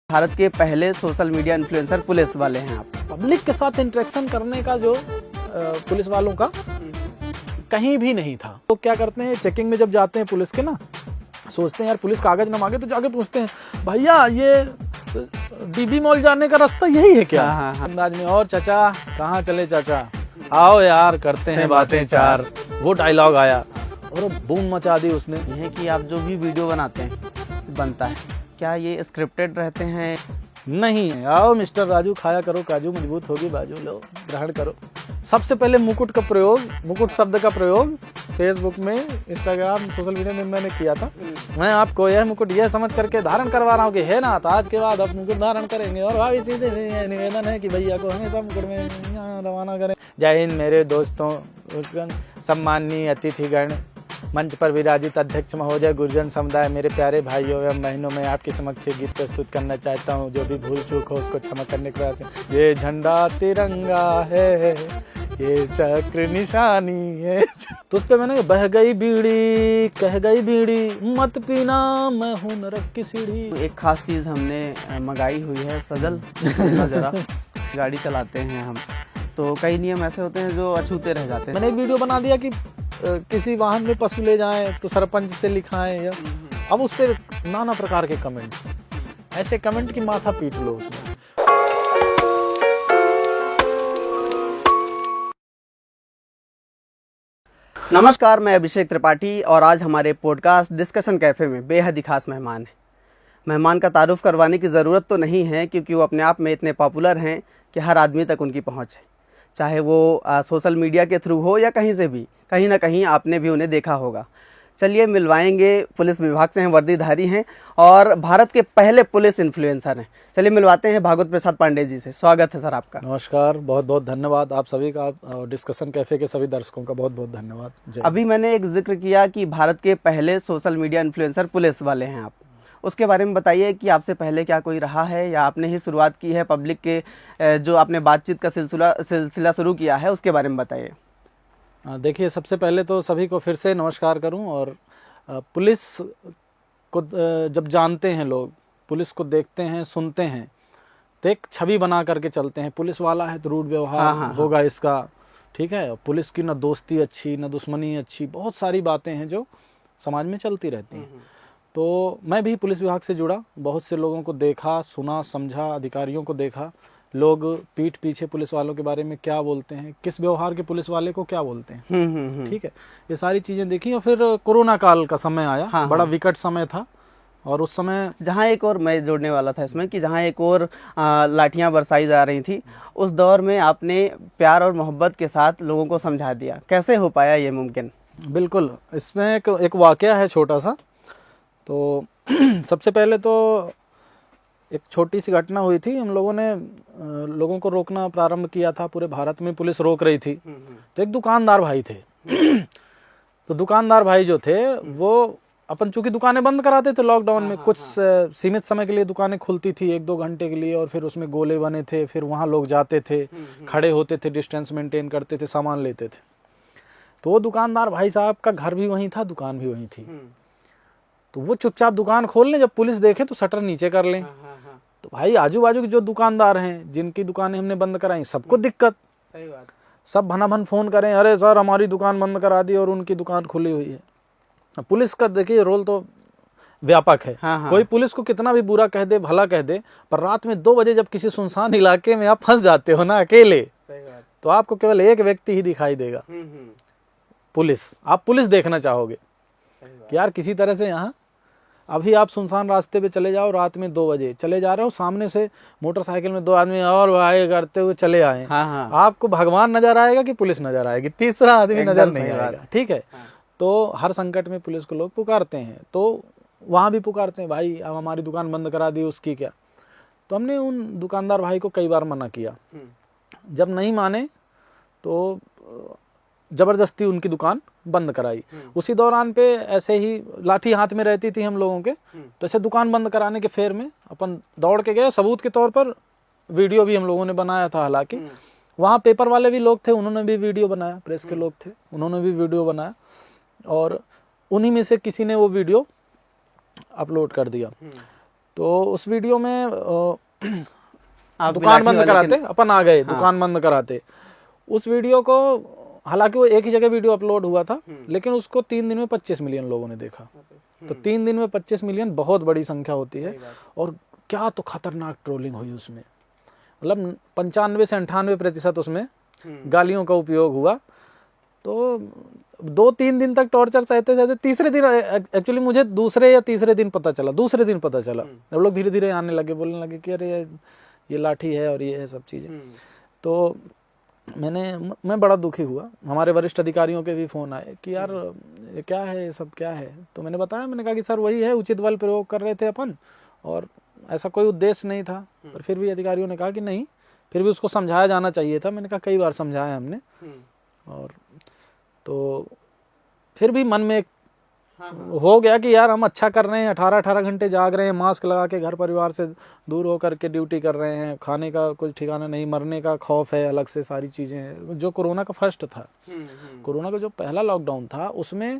भारत के पहले social media influencer police वाले हैं आप। पब्लिक के साथ इंटरेक्शन करने का जो पुलिस वालों का कहीं भी नहीं था। तो क्या करते हैं, चेकिंग में जब जाते हैं पुलिस के ना, सोचते हैं यार पुलिस कागज ना मांगे तो जाके पूछते हैं भैया ये डीबी मॉल जाने का रास्ता यही है क्या? अंदाज में, और चाचा कहाँ चले चाचा, आओ यार करते हैं बातें चार, वो डायलॉग आया और बूम मचा दी उसने। यह कि आप जो भी वीडियो बनाते हैं बनता है, क्या ये स्क्रिप्टेड रहते हैं? नहीं, आओ मिस्टर राजू खाया करो काजू, मजबूत होगी बाजू, लो ग्रहण करो। सबसे पहले मुकुट का प्रयोग, मुकुट शब्द का प्रयोग फेसबुक में, इंस्टाग्राम, सोशल मीडिया में मैंने किया था। मैं आपको यह मुकुट यह समझ करके धारण करवा रहा हूँ कि है ना, तो आज के बाद आप मुकुट धारण करेंगे और भाभी सीधे निवेदन है कि भैया को हमेशा मुकुट में यहाँ रवाना करें। जय हिंद मेरे दोस्तों, सम्माननीय अतिथिगण, मंच पर विराजित अध्यक्ष महोदय, गुरुजन समुदाय, मेरे प्यारे भाइयों एवं बहनों, मैं आपके समक्ष गीत प्रस्तुत करना चाहता हूँ। जो भी भूल चूक हो उसको क्षमा करने के बाद, ये झंडा तिरंगा है, ये चक्र निशानी है। तो उस पे मैंने बह गई बीड़ी, कह गई बीड़ी, मत पीना मैं हूँ नरक की सीढ़ी। एक खास चीज हमने मंगाई हुई है, सजल जरा गाड़ी चलाते हैं हम, तो कई नियम ऐसे होते हैं जो अछूते रह जाते हैं। मैंने एक वीडियो बना दिया कि किसी वाहन में पशु ले जाएं तो सरपंच से लिखाएं, या अब उस पर नाना प्रकार के कमेंट, ऐसे कमेंट की माथा पीट लो उसमें। नमस्कार, मैं अभिषेक त्रिपाठी और आज हमारे पॉडकास्ट डिस्कशन कैफे में बेहद ही खास मेहमान है। मेहमान का तारुफ करवाने की ज़रूरत तो नहीं है, क्योंकि वो अपने आप में इतने पॉपुलर हैं कि हर आदमी तक उनकी पहुंच है, चाहे वो सोशल मीडिया के थ्रू हो या कहीं से भी, कहीं ना कहीं आपने भी उन्हें देखा होगा। चलिए मिलवाएंगे, पुलिस विभाग से हैं, वर्दीधारी हैं और भारत के पहले पुलिस इन्फ्लुएंसर हैं। चलिए मिलवाते हैं भागवत प्रसाद पांडे जी से। स्वागत है सर आपका। नमस्कार, बहुत बहुत धन्यवाद आप सभी का, डिस्कशन कैफे के सभी दर्शकों का बहुत बहुत धन्यवाद। अभी मैंने एक जिक्र किया कि भारत के पहले सोशल मीडिया इन्फ्लुएंसर पुलिस वाले हैं आप, उसके बारे में बताइए कि आपसे पहले क्या कोई रहा है या आपने ही शुरुआत की है, पब्लिक के जो आपने बातचीत का सिलसिला शुरू किया है उसके बारे में बताइए। देखिए, सबसे पहले तो सभी को फिर से नमस्कार करूं, और पुलिस को जब जानते हैं लोग, पुलिस को देखते हैं, सुनते हैं, तो एक छवि बना करके चलते हैं, पुलिस वाला है तो रूड व्यवहार होगा इसका, ठीक है। पुलिस की न दोस्ती अच्छी न दुश्मनी अच्छी, बहुत सारी बातें हैं जो समाज में चलती रहती हैं। तो मैं भी पुलिस विभाग से जुड़ा, बहुत से लोगों को देखा, सुना, समझा, अधिकारियों को देखा, लोग पीठ पीछे पुलिस वालों के बारे में क्या बोलते हैं, किस व्यवहार के पुलिस वाले को क्या बोलते हैं, ठीक है, ये सारी चीजें देखी। और फिर कोरोना काल का समय आया, बड़ा विकट समय था, और उस समय जहाँ एक और मैं जोड़ने वाला था इसमें कि जहाँ एक और लाठियाँ बरसाई जा रही थी, उस दौर में आपने प्यार और मोहब्बत के साथ लोगों को समझा दिया। कैसे हो पाया ये मुमकिन? बिल्कुल, इसमें एक वाकया है छोटा सा। तो सबसे पहले तो एक छोटी सी घटना हुई थी, हम लोगों ने लोगों को रोकना प्रारंभ किया था, पूरे भारत में पुलिस रोक रही थी। तो एक दुकानदार भाई थे तो दुकानदार भाई जो थे वो अपन चूंकि दुकानें बंद कराते थे लॉकडाउन में, कुछ सीमित समय के लिए दुकानें खुलती थी, 1-2 घंटे के लिए, और फिर उसमें गोले बने थे, फिर वहां लोग जाते थे, खड़े होते थे, डिस्टेंस मेंटेन करते थे, सामान लेते थे। तो वो दुकानदार भाई साहब का घर भी वहीं था, दुकान भी वहीं थी। तो वो चुपचाप दुकान खोल लें, जब पुलिस देखे तो शटर नीचे कर लें। तो भाई आजू बाजू के जो दुकानदार हैं, जिनकी दुकानें हमने बंद कराई, सबको दिक्कत, सही बात, सब भनाभन फोन करें, अरे सर हमारी दुकान बंद करा दी और उनकी दुकान खुली हुई है। पुलिस का देखिए रोल तो व्यापक है। कोई पुलिस को कितना भी बुरा कह दे, भला कह दे, पर रात में 2 बजे जब किसी सुनसान इलाके में आप फंस जाते हो ना अकेले, सही बात, तो आपको केवल एक व्यक्ति ही दिखाई देगा, पुलिस। आप पुलिस देखना चाहोगे कि यार किसी तरह से यहाँ, अभी आप सुनसान रास्ते पे चले जाओ, रात में 2 बजे चले जा रहे हो, सामने से मोटरसाइकिल में 2 आदमी और भाई करते हुए चले आए, आपको भगवान नजर आएगा कि पुलिस नजर आएगी, तीसरा आदमी नजर नहीं आएगा, ठीक है। तो हर संकट में पुलिस को लोग पुकारते हैं, तो वहां भी पुकारते हैं, भाई अब हमारी दुकान बंद करा दी, उसकी क्या। तो हमने उन दुकानदार भाई को कई बार मना किया, जब नहीं माने तो जबरदस्ती उनकी दुकान बंद कराई। उसी दौरान पे ऐसे ही लाठी हाथ में रहती थी हम लोगों के, तो ऐसे दुकान बंद कराने के फेर में अपन दौड़ के गए, सबूत के तौर पर वीडियो भी हम लोगों ने बनाया था। हालांकि वहाँ पेपर वाले भी लोग थे, उन्होंने भी वीडियो बनाया, प्रेस के लोग थे, उन्होंने भी वीडियो बनाया, और उन्हीं में से किसी ने वो वीडियो अपलोड कर दिया। तो उस वीडियो में आप दुकान बंद लाठी वाले कराते, अपन आ गए दुकान बंद कराते। उस वीडियो को, हालांकि वो एक ही जगह वीडियो अपलोड हुआ था, लेकिन उसको 3 दिन में 25 मिलियन लोगों ने देखा। तो 3 दिन में 25 मिलियन बहुत बड़ी संख्या होती है। और क्या तो खतरनाक ट्रोलिंग हुई उसमें, मतलब 95 से 98% उसमें गालियों का उपयोग हुआ। तो 2-3 दिन तक टॉर्चर सहते सहते तीसरे दिन, एक्चुअली मुझे दूसरे या तीसरे दिन पता चला, अब लोग धीरे धीरे आने लगे, बोलने लगे कि अरे ये लाठी है और ये है सब चीज़ें। तो मैं बड़ा दुखी हुआ। हमारे वरिष्ठ अधिकारियों के भी फ़ोन आए कि यार ये क्या है, ये सब क्या है। तो मैंने बताया, मैंने कहा कि सर वही है, उचित बल प्रयोग कर रहे थे अपन, और ऐसा कोई उद्देश्य नहीं था। पर फिर भी अधिकारियों ने कहा कि नहीं, फिर भी उसको समझाया जाना चाहिए था। मैंने कहा कई बार समझाया हमने, और तो फिर भी मन में एक हो गया कि यार हम अच्छा कर रहे हैं, 18-18 घंटे जाग रहे हैं, मास्क लगा के घर परिवार से दूर होकर के ड्यूटी कर रहे हैं, खाने का कुछ ठिकाना नहीं, मरने का खौफ है, अलग से सारी चीज़ें हैं। जो कोरोना का फर्स्ट था, कोरोना का जो पहला लॉकडाउन था, उसमें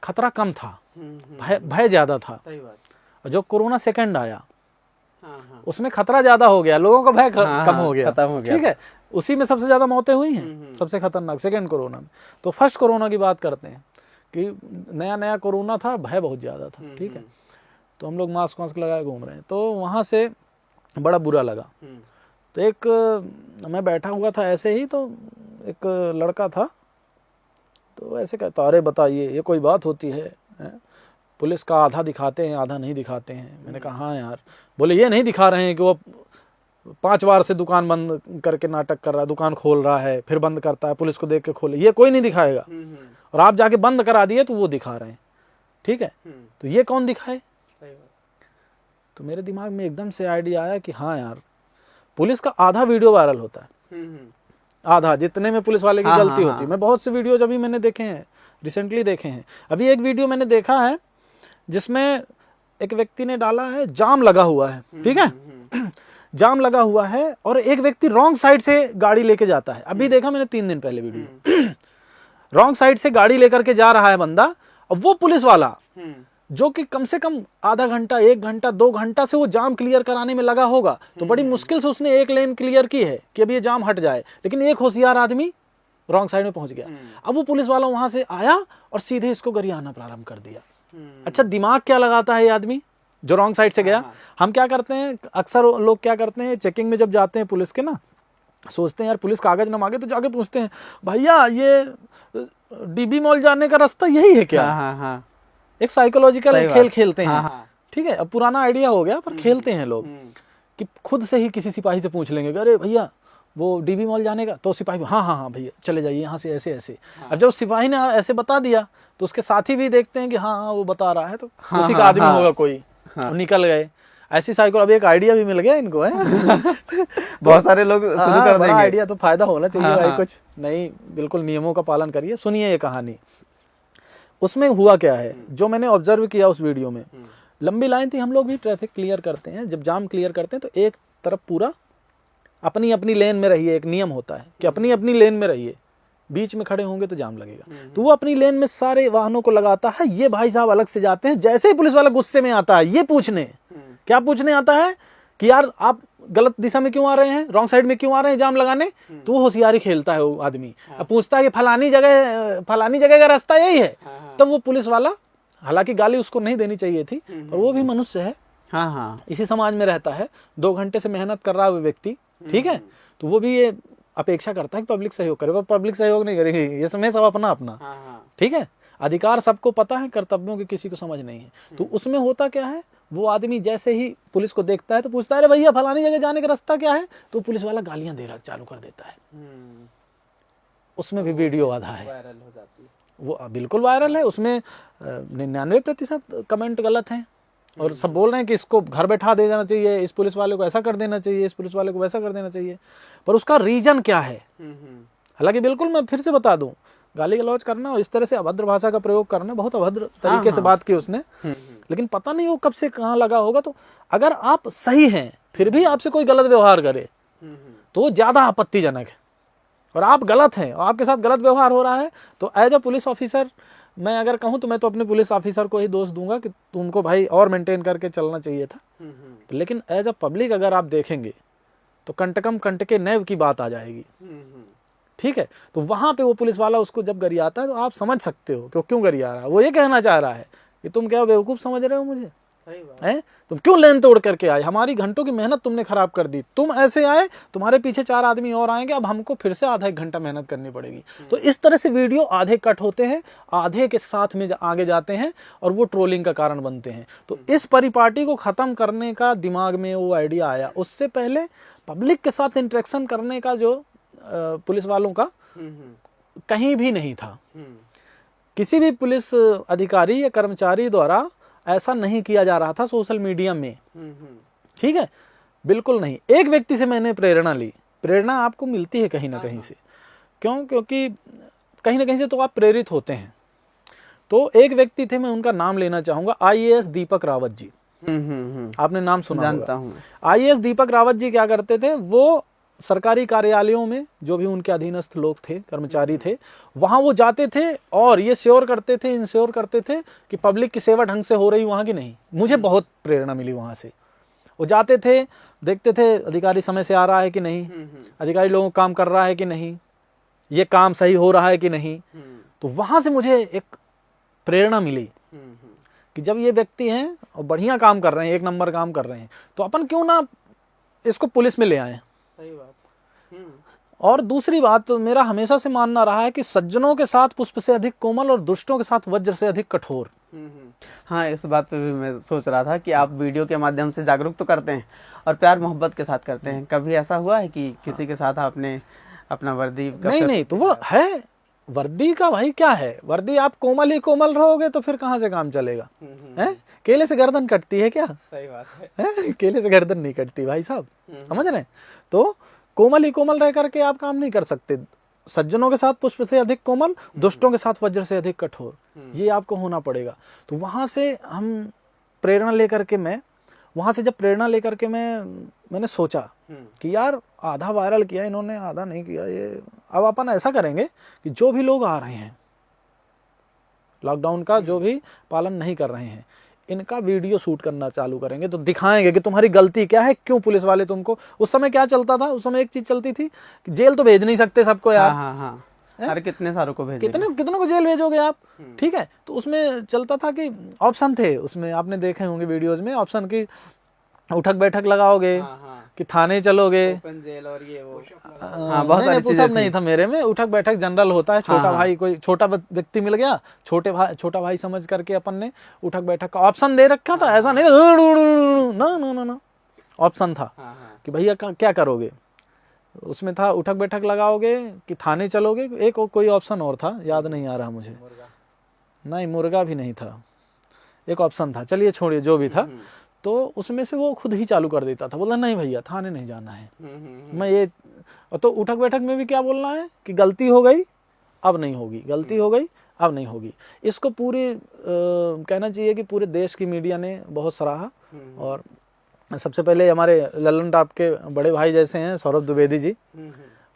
खतरा कम था, भय ज़्यादा था। और जो कोरोना सेकंड आया, उसमें खतरा ज़्यादा हो गया, लोगों का भय कम हो गया, खत्म हो गया। ठीक है, उसी में सबसे ज़्यादा मौतें हुई हैं, सबसे खतरनाक सेकंड कोरोना में। तो फर्स्ट कोरोना की बात करते हैं कि नया नया कोरोना था, भय बहुत ज़्यादा था। ठीक है, तो हम लोग मास्क वास्क लगाए घूम रहे हैं, तो वहाँ से बड़ा बुरा लगा। तो एक मैं बैठा हुआ था ऐसे ही, तो एक लड़का था, तो ऐसे कहता, अरे बताइए ये कोई बात होती है, पुलिस का आधा दिखाते हैं आधा नहीं दिखाते हैं। मैंने कहा हाँ यार। बोले ये नहीं दिखा रहे हैं कि वो 5 बार से दुकान बंद करके नाटक कर रहा है, दुकान खोल रहा है फिर बंद करता है, पुलिस को देख के खोले, ये कोई नहीं दिखाएगा। और आप जाके बंद करा दिए तो वो दिखा रहे हैं। ठीक है, तो ये कौन दिखाए? तो मेरे दिमाग में एकदम से आइडिया आया कि हाँ यार, पुलिस का आधा वीडियो वायरल होता है, आधा जितने में पुलिस वाले की गलती होती है। मैं बहुत से वीडियोज अभी मैंने देखे हैं, रिसेंटली देखे हैं। अभी एक वीडियो मैंने देखा है जिसमें एक व्यक्ति ने डाला है जाम लगा हुआ है, ठीक है, जाम लगा हुआ है, और एक व्यक्ति रॉन्ग साइड से गाड़ी लेके जाता है। अभी देखा मैंने 3 दिन पहले वीडियो, रॉन्ग साइड से गाड़ी लेकर के जा रहा है बंदा, और वो पुलिस वाला जो कि कम से कम आधा घंटा 1 घंटा 2 घंटा से वो जाम क्लियर कराने में लगा होगा, तो बड़ी मुश्किल से उसने एक लेन क्लियर की है कि अब ये जाम हट जाए, लेकिन एक होशियार आदमी रॉन्ग साइड में पहुंच गया। अब वो पुलिस वाला वहां से आया और सीधे इसको गरियाना प्रारंभ कर दिया। अच्छा, दिमाग क्या लगाता है ये आदमी जो रॉन्ग साइड से गया? हम क्या करते हैं, अक्सर लोग क्या करते हैं, चेकिंग में जब जाते हैं पुलिस के ना, सोचते हैं यार पुलिस कागज ना मांगे तो जाके पूछते हैं, भैया ये डीबी मॉल जाने का रास्ता यही है क्या? एक साइकोलॉजिकल खेल खेलते हैं। ठीक है, अब पुराना आइडिया हो गया, पर खेलते हैं लोग कि खुद से ही किसी सिपाही से पूछ लेंगे, अरे भैया वो डीबी मॉल जाने का, तो सिपाही हाँ भैया चले जाइए यहाँ से ऐसे ऐसे। अब जब सिपाही ने ऐसे बता दिया तो उसके साथी भी देखते हैं कि हाँ वो बता रहा है, तो उसी का आदमी होगा कोई, निकल गए। ऐसी साइकिल, अब एक आइडिया भी मिल गया इनको है। बहुत सारे लोग शुरू कर देंगे। आइडिया तो फायदा होना चाहिए भाई, कुछ नहीं, बिल्कुल नियमों का पालन करिए। सुनिए ये कहानी, उसमें हुआ क्या है जो मैंने ऑब्जर्व किया उस वीडियो में। लंबी लाइन थी, हम लोग भी ट्रैफिक क्लियर करते हैं, जब जाम क्लियर करते हैं तो एक तरफ पूरा अपनी अपनी लेन में रहिए, एक नियम होता है कि अपनी अपनी लेन में रहिए, बीच में खड़े होंगे तो जाम लगेगा। तो वो अपनी लेन में सारे वाहनों को लगाता है, ये भाई साहब अलग से जाते हैं। जैसे ही पुलिस वाला गुस्से में आता है, ये पूछने, क्या पूछने आता है कि यार आप गलत दिशा में क्यों आ रहे हैं, रॉन्ग साइड में क्यों आ रहे हैं जाम लगाने, तो वो होशियारी खेलता है वो आदमी। अब पूछता है कि फलानी जगह का रास्ता यही है, तब वो पुलिस वाला, हालांकि गाली उसको नहीं देनी चाहिए थी, पर वो भी मनुष्य है, इसी समाज में रहता है, 2 घंटे से मेहनत कर रहा है वो व्यक्ति, ठीक है, तो वो भी ये अपेक्षा करता है कि पब्लिक सहयोग करे, पर पब्लिक सहयोग नहीं करेगी, ये समय सब अपना अपना। ठीक है, अधिकार सबको पता है, कर्तव्यों की किसी को समझ नहीं है। तो उसमें होता क्या है, वो आदमी जैसे ही पुलिस को देखता है तो पूछता है, अरे भैया फलानी जगह जाने का रास्ता क्या है, तो पुलिस वाला गालियां देना चालू कर देता है। उसमें भी वीडियो आधा है, वायरल हो जाती है, वो बिल्कुल वायरल है। उसमें 99% कमेंट गलत हैं, और सब बोल रहे हैं कि इसको घर बैठा दे देना चाहिए, इस पुलिस वाले को ऐसा कर देना चाहिए, इस पुलिस वाले को वैसा कर देना चाहिए। पर उसका रीजन क्या है? हालांकि बिल्कुल मैं फिर से बता दूं, गाली गलौज करना और इस तरह से अभद्र भाषा का प्रयोग करना, बहुत अभद्र तरीके से बात की उसने, लेकिन पता नहीं वो कब से कहाँ लगा होगा। तो अगर आप सही हैं फिर भी आपसे कोई गलत व्यवहार करे तो ज्यादा आपत्तिजनक है, और आप गलत हैं और आपके साथ गलत व्यवहार हो रहा है, तो एज अ पुलिस ऑफिसर मैं अगर कहूँ तो मैं तो अपने पुलिस ऑफिसर को ही दोष दूंगा कि तुमको भाई और मेंटेन करके चलना चाहिए था। लेकिन एज अ पब्लिक अगर आप देखेंगे तो कंटकम कंटके नैव की बात आ जाएगी। ठीक है, तो वहां पे वो पुलिस वाला उसको जब गरियाता है तो आप समझ सकते हो कि क्यों गरिया रहा है। वो ये कहना चाह रहा है कि तुम क्या बेवकूफ समझ रहे हो मुझे, सही बात है? तुम क्यों लेन तोड़ करके आए, हमारी घंटों की मेहनत तुमने खराब कर दी। तुम ऐसे आए, तुम्हारे पीछे 4 आदमी और आएंगे, अब हमको फिर से आधा 1 घंटा मेहनत करनी पड़ेगी। तो इस तरह से वीडियो आधे कट होते हैं, आधे के साथ में आगे जाते हैं और वो ट्रोलिंग का कारण बनते हैं। तो इस परिपाटी को खत्म करने का दिमाग में वो आइडिया आया। उससे पहले पब्लिक के साथ इंटरेक्शन करने का जो पुलिस वालों का कहीं भी नहीं था। किसी भी पुलिस अधिकारी या कर्मचारी द्वारा ऐसा नहीं किया जा रहा था सोशल मीडिया में। ठीक है, बिल्कुल नहीं। एक व्यक्ति से मैंने प्रेरणा ली। प्रेरणा आपको मिलती है कहीं ना कहीं से, क्यों? क्योंकि कहीं ना कहीं से तो आप प्रेरित होते हैं। तो एक व्यक्ति थे, मैं उनका नाम लेना चाहूंगा, IAS दीपक रावत जी। आपने नाम सुना जानता हूँ। IAS दीपक रावत जी क्या करते थे, वो सरकारी कार्यालयों में जो भी उनके अधीनस्थ लोग थे, कर्मचारी थे, वहां वो जाते थे और ये इंश्योर करते थे कि पब्लिक की सेवा ढंग से हो रही वहां की नहीं। मुझे बहुत प्रेरणा मिली वहां से। वो जाते थे, देखते थे अधिकारी समय से आ रहा है कि नहीं, अधिकारी लोगों का काम कर रहा है कि नहीं, ये काम सही हो रहा है कि नहीं। तो वहां से मुझे एक प्रेरणा मिली कि जब ये व्यक्ति हैं और बढ़िया काम कर रहे हैं, 1 नंबर काम कर रहे हैं, तो अपन क्यों ना इसको पुलिस में ले आए। सही बात। और दूसरी बात, मेरा हमेशा से मानना रहा है कि सज्जनों के साथ पुष्प से अधिक कोमल और दुष्टों के साथ वज्र से अधिक कठोर। हाँ, इस बात पे भी मैं सोच रहा था कि आप वीडियो के माध्यम से जागरूक तो करते हैं और प्यार मोहब्बत के साथ करते हैं। कभी ऐसा हुआ है कि किसी के साथ आपने अपना वर्दी का नहीं, तो वो है वर्दी का भाई क्या है, वर्दी आप कोमल ही कोमल रहोगे तो फिर कहाँ से काम चलेगा, है? केले से गर्दन कटती है क्या? सही बात है? केले से गर्दन नहीं कटती भाई साहब, समझ रहे हैं? तो कोमल ही कोमल रह करके आप काम नहीं कर सकते। सज्जनों के साथ पुष्प से अधिक कोमल, दुष्टों के साथ वज्र से अधिक कठोर, ये आपको होना पड़ेगा। तो वहां से हम प्रेरणा लेकर के मैंने सोचा कि यार आधा वायरल किया इन्होंने, आधा नहीं किया। ये अब अपन ऐसा करेंगे कि जो भी लोग आ रहे हैं लॉकडाउन का, जो भी पालन नहीं कर रहे हैं, इनका वीडियो शूट करना चालू करेंगे। तो दिखाएंगे कि तुम्हारी गलती क्या है, क्यों पुलिस वाले तुमको। उस समय क्या चलता था, उस समय एक चीज चलती थी कि जेल तो भेज नहीं सकते सबको यार। हाँ। अरे कितने सारों को भेजे, कितनों को जेल भेजोगे आप। ठीक है, तो उसमें चलता था कि ऑप्शन थे, उसमें आपने देखे होंगे वीडियोज में, ऑप्शन की उठक बैठक लगाओगे कि थाने चलोगे, ओपन जेल और ये वो। हाँ, बहुत सारी चीजें नहीं था मेरे में। उठक बैठक जनरल होता है, छोटा भाई, कोई छोटा व्यक्ति मिल गया, छोटा भाई समझ करके अपन ने उठक बैठक का ऑप्शन दे रखा था। ऐसा नहीं ना, ऑप्शन था कि भैया क्या करोगे। उसमें था उठक बैठक लगाओगे कि थाने चलोगे, एक कोई ऑप्शन और था, याद नहीं आ रहा मुझे। नहीं, मुर्गा भी नहीं था, एक ऑप्शन था, चलिए छोड़िए जो भी था। तो उसमें से वो खुद ही चालू कर देता था, बोला नहीं भैया थाने नहीं जाना है। मैं ये तो उठक बैठक में भी क्या बोलना है कि गलती हो गई अब नहीं होगी, गलती हो गई अब नहीं होगी। इसको पूरे कहना चाहिए कि पूरे देश की मीडिया ने बहुत सराहा। और सबसे पहले हमारे लल्लन टॉप के बड़े भाई जैसे हैं सौरभ द्विवेदी जी,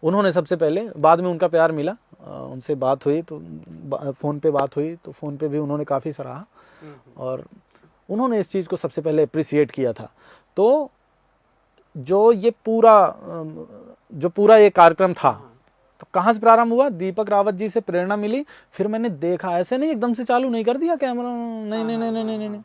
उन्होंने सबसे पहले, बाद में उनका प्यार मिला, उनसे बात हुई तो फ़ोन पे बात हुई, तो फ़ोन पे भी उन्होंने काफ़ी सराहा और उन्होंने इस चीज़ को सबसे पहले अप्रिसिएट किया था। तो जो पूरा ये कार्यक्रम था, तो कहाँ से प्रारंभ हुआ, दीपक रावत जी से प्रेरणा मिली। फिर मैंने देखा, ऐसे नहीं एकदम से चालू नहीं कर दिया कैमरा, नहीं,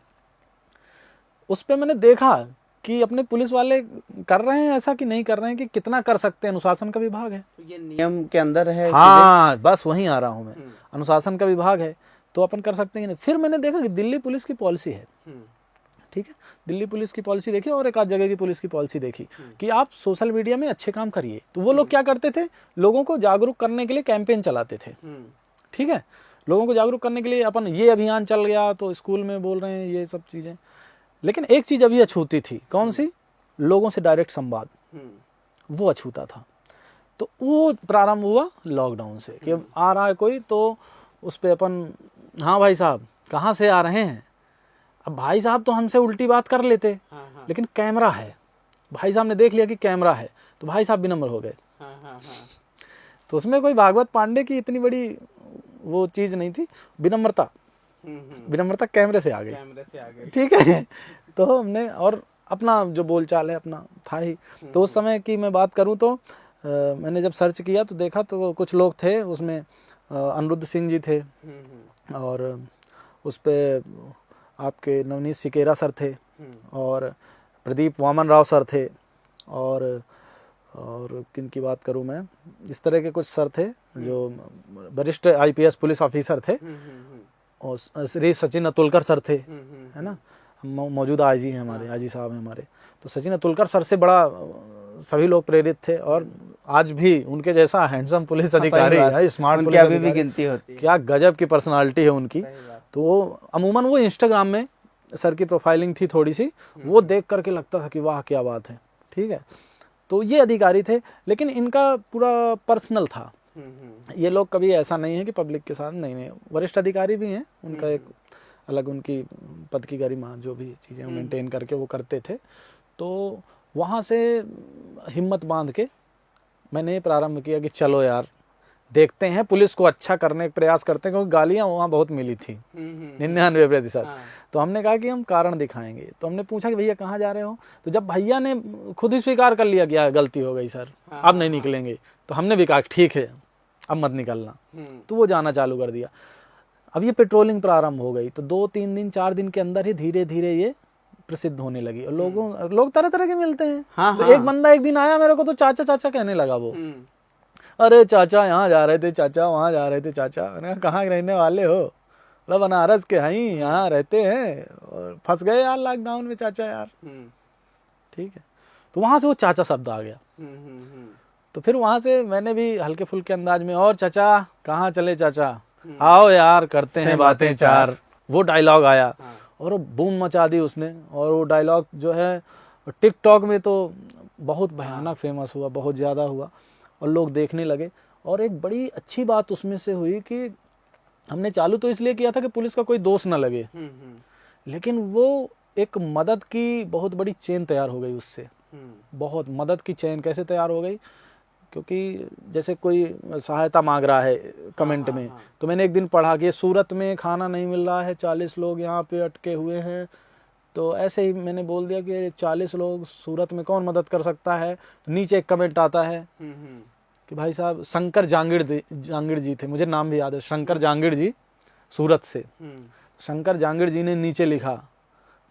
उस पर मैंने देखा कि अपने पुलिस वाले कर रहे हैं ऐसा कि नहीं कर रहे हैं, कि कितना कर सकते हैं। अनुशासन का विभाग है, तो ये नियम के अंदर है। हाँ, बस वहीं आ रहा हूँ मैं। अनुशासन का विभाग है तो अपन कर सकते हैं नहीं। फिर मैंने देखा कि दिल्ली पुलिस की पॉलिसी है, ठीक है, दिल्ली पुलिस की पॉलिसी देखी और एक आध जगह की पुलिस की पॉलिसी देखी कि आप सोशल मीडिया में अच्छे काम करिए। तो वो लोग क्या करते थे, लोगों को जागरूक करने के लिए कैंपेन चलाते थे। ठीक है, लोगों को जागरूक करने के लिए अपन ये अभियान चल गया, तो स्कूल में बोल रहे हैं ये सब चीज़ें। लेकिन एक चीज़ अभी अछूती थी, कौन सी, लोगों से डायरेक्ट संवाद, वो अछूता था। तो वो प्रारंभ हुआ लॉकडाउन से कि आ रहा है कोई, तो उस पर अपन, हाँ भाई साहब कहाँ से आ रहे हैं। अब भाई साहब तो हमसे उल्टी बात कर लेते, लेकिन कैमरा है, भाई साहब ने देख लिया कि कैमरा है, तो भाई साहब विनम्र हो गए। तो उसमें कोई भागवत पांडे की इतनी बड़ी वो चीज़ नहीं थी, विनम्रता। विनम्रता कैमरे से आ गई, कैमरे से आ गए। ठीक है। तो हमने, और अपना जो बोलचाल है अपना था ही। तो उस समय की मैं बात करूं तो मैंने जब सर्च किया तो देखा तो कुछ लोग थे उसमें, अनिरुद्ध सिंह जी थे, और उस पे आपके नवनीत सिकेरा सर थे, और प्रदीप वामन राव सर थे, और किन की बात करूं मैं, इस तरह के कुछ सर थे जो वरिष्ठ आईपीएस पुलिस ऑफिसर थे, और श्री सचिन अतुलकर सर थे, है ना, मौजूदा आईजी हैं हमारे, आईजी साहब हैं हमारे। तो सचिन अतुलकर सर से बड़ा सभी लोग प्रेरित थे, और आज भी उनके जैसा हैंडसम पुलिस अधिकारी है, स्मार्ट पुलिस अभी भी गिनती होती है। क्या गजब की पर्सनालिटी है उनकी। तो अमूमन वो इंस्टाग्राम में सर की प्रोफाइलिंग थी थोड़ी सी, वो देख करके लगता था कि वाह क्या बात है, ठीक है। तो ये अधिकारी थे, लेकिन इनका पूरा पर्सनल था। ये लोग कभी ऐसा नहीं है कि पब्लिक के साथ, नहीं, वरिष्ठ अधिकारी भी हैं, उनका एक अलग उनकी पद की गरिमा जो भी चीज़ें मेंटेन करके वो करते थे। तो वहाँ से हिम्मत बांध के मैंने ये प्रारंभ किया कि चलो यार देखते हैं, पुलिस को अच्छा करने का प्रयास करते हैं, क्योंकि गालियाँ वहाँ बहुत मिली थी 99%। तो हमने कहा कि हम कारण दिखाएंगे। तो हमने पूछा कि भैया कहाँ जा रहे हो, तो जब भैया ने खुद ही स्वीकार कर लिया कि गलती हो गई सर, अब नहीं निकलेंगे, तो हमने भी कहा ठीक है अब मत निकलना। तो वो जाना चालू कर दिया। अब ये पेट्रोलिंग प्रारंभ हो गई, तो 2-3 दिन 4 दिन के अंदर ही धीरे धीरे ये प्रसिद्ध होने लगी, और लोग तरह तरह के मिलते हैं। तो एक बंदा एक दिन आया मेरे को, तो चाचा चाचा कहने लगा वो, अरे चाचा यहाँ जा रहे थे, चाचा वहाँ जा रहे थे, चाचा। मैंने कहा कहाँ रहने वाले हो, मतलब बनारस के हैं, यहाँ रहते हैं, और फंस गए यार लॉकडाउन में चाचा यार, ठीक है। तो वहाँ से वो चाचा शब्द आ गया। तो फिर वहाँ से मैंने भी हल्के फुल्के अंदाज में, और चाचा कहाँ चले चाचा, आओ यार करते हैं बातें चार, वो डायलॉग आया, और वो बूम मचा दी उसने। और वो डायलॉग जो है टिकटॉक में तो बहुत भयानक फेमस हुआ, बहुत ज़्यादा हुआ, और लोग देखने लगे। और एक बड़ी अच्छी बात उसमें से हुई कि हमने चालू तो इसलिए किया था कि पुलिस का कोई दोष ना लगे, लेकिन वो एक मदद की बहुत बड़ी चेन तैयार हो गई उससे। बहुत मदद की चेन कैसे तैयार हो गई, क्योंकि जैसे कोई सहायता मांग रहा है कमेंट में, तो मैंने एक दिन पढ़ा कि सूरत में खाना नहीं मिल रहा है, 40 लोग यहाँ पे अटके हुए हैं। तो ऐसे ही मैंने बोल दिया कि 40 लोग सूरत में कौन मदद कर सकता है। तो नीचे एक कमेंट आता है कि भाई साहब शंकर जांगिड़ जी थे, मुझे नाम भी याद है, शंकर जांगिड़ जी सूरत से। शंकर जांगिड़ जी ने नीचे लिखा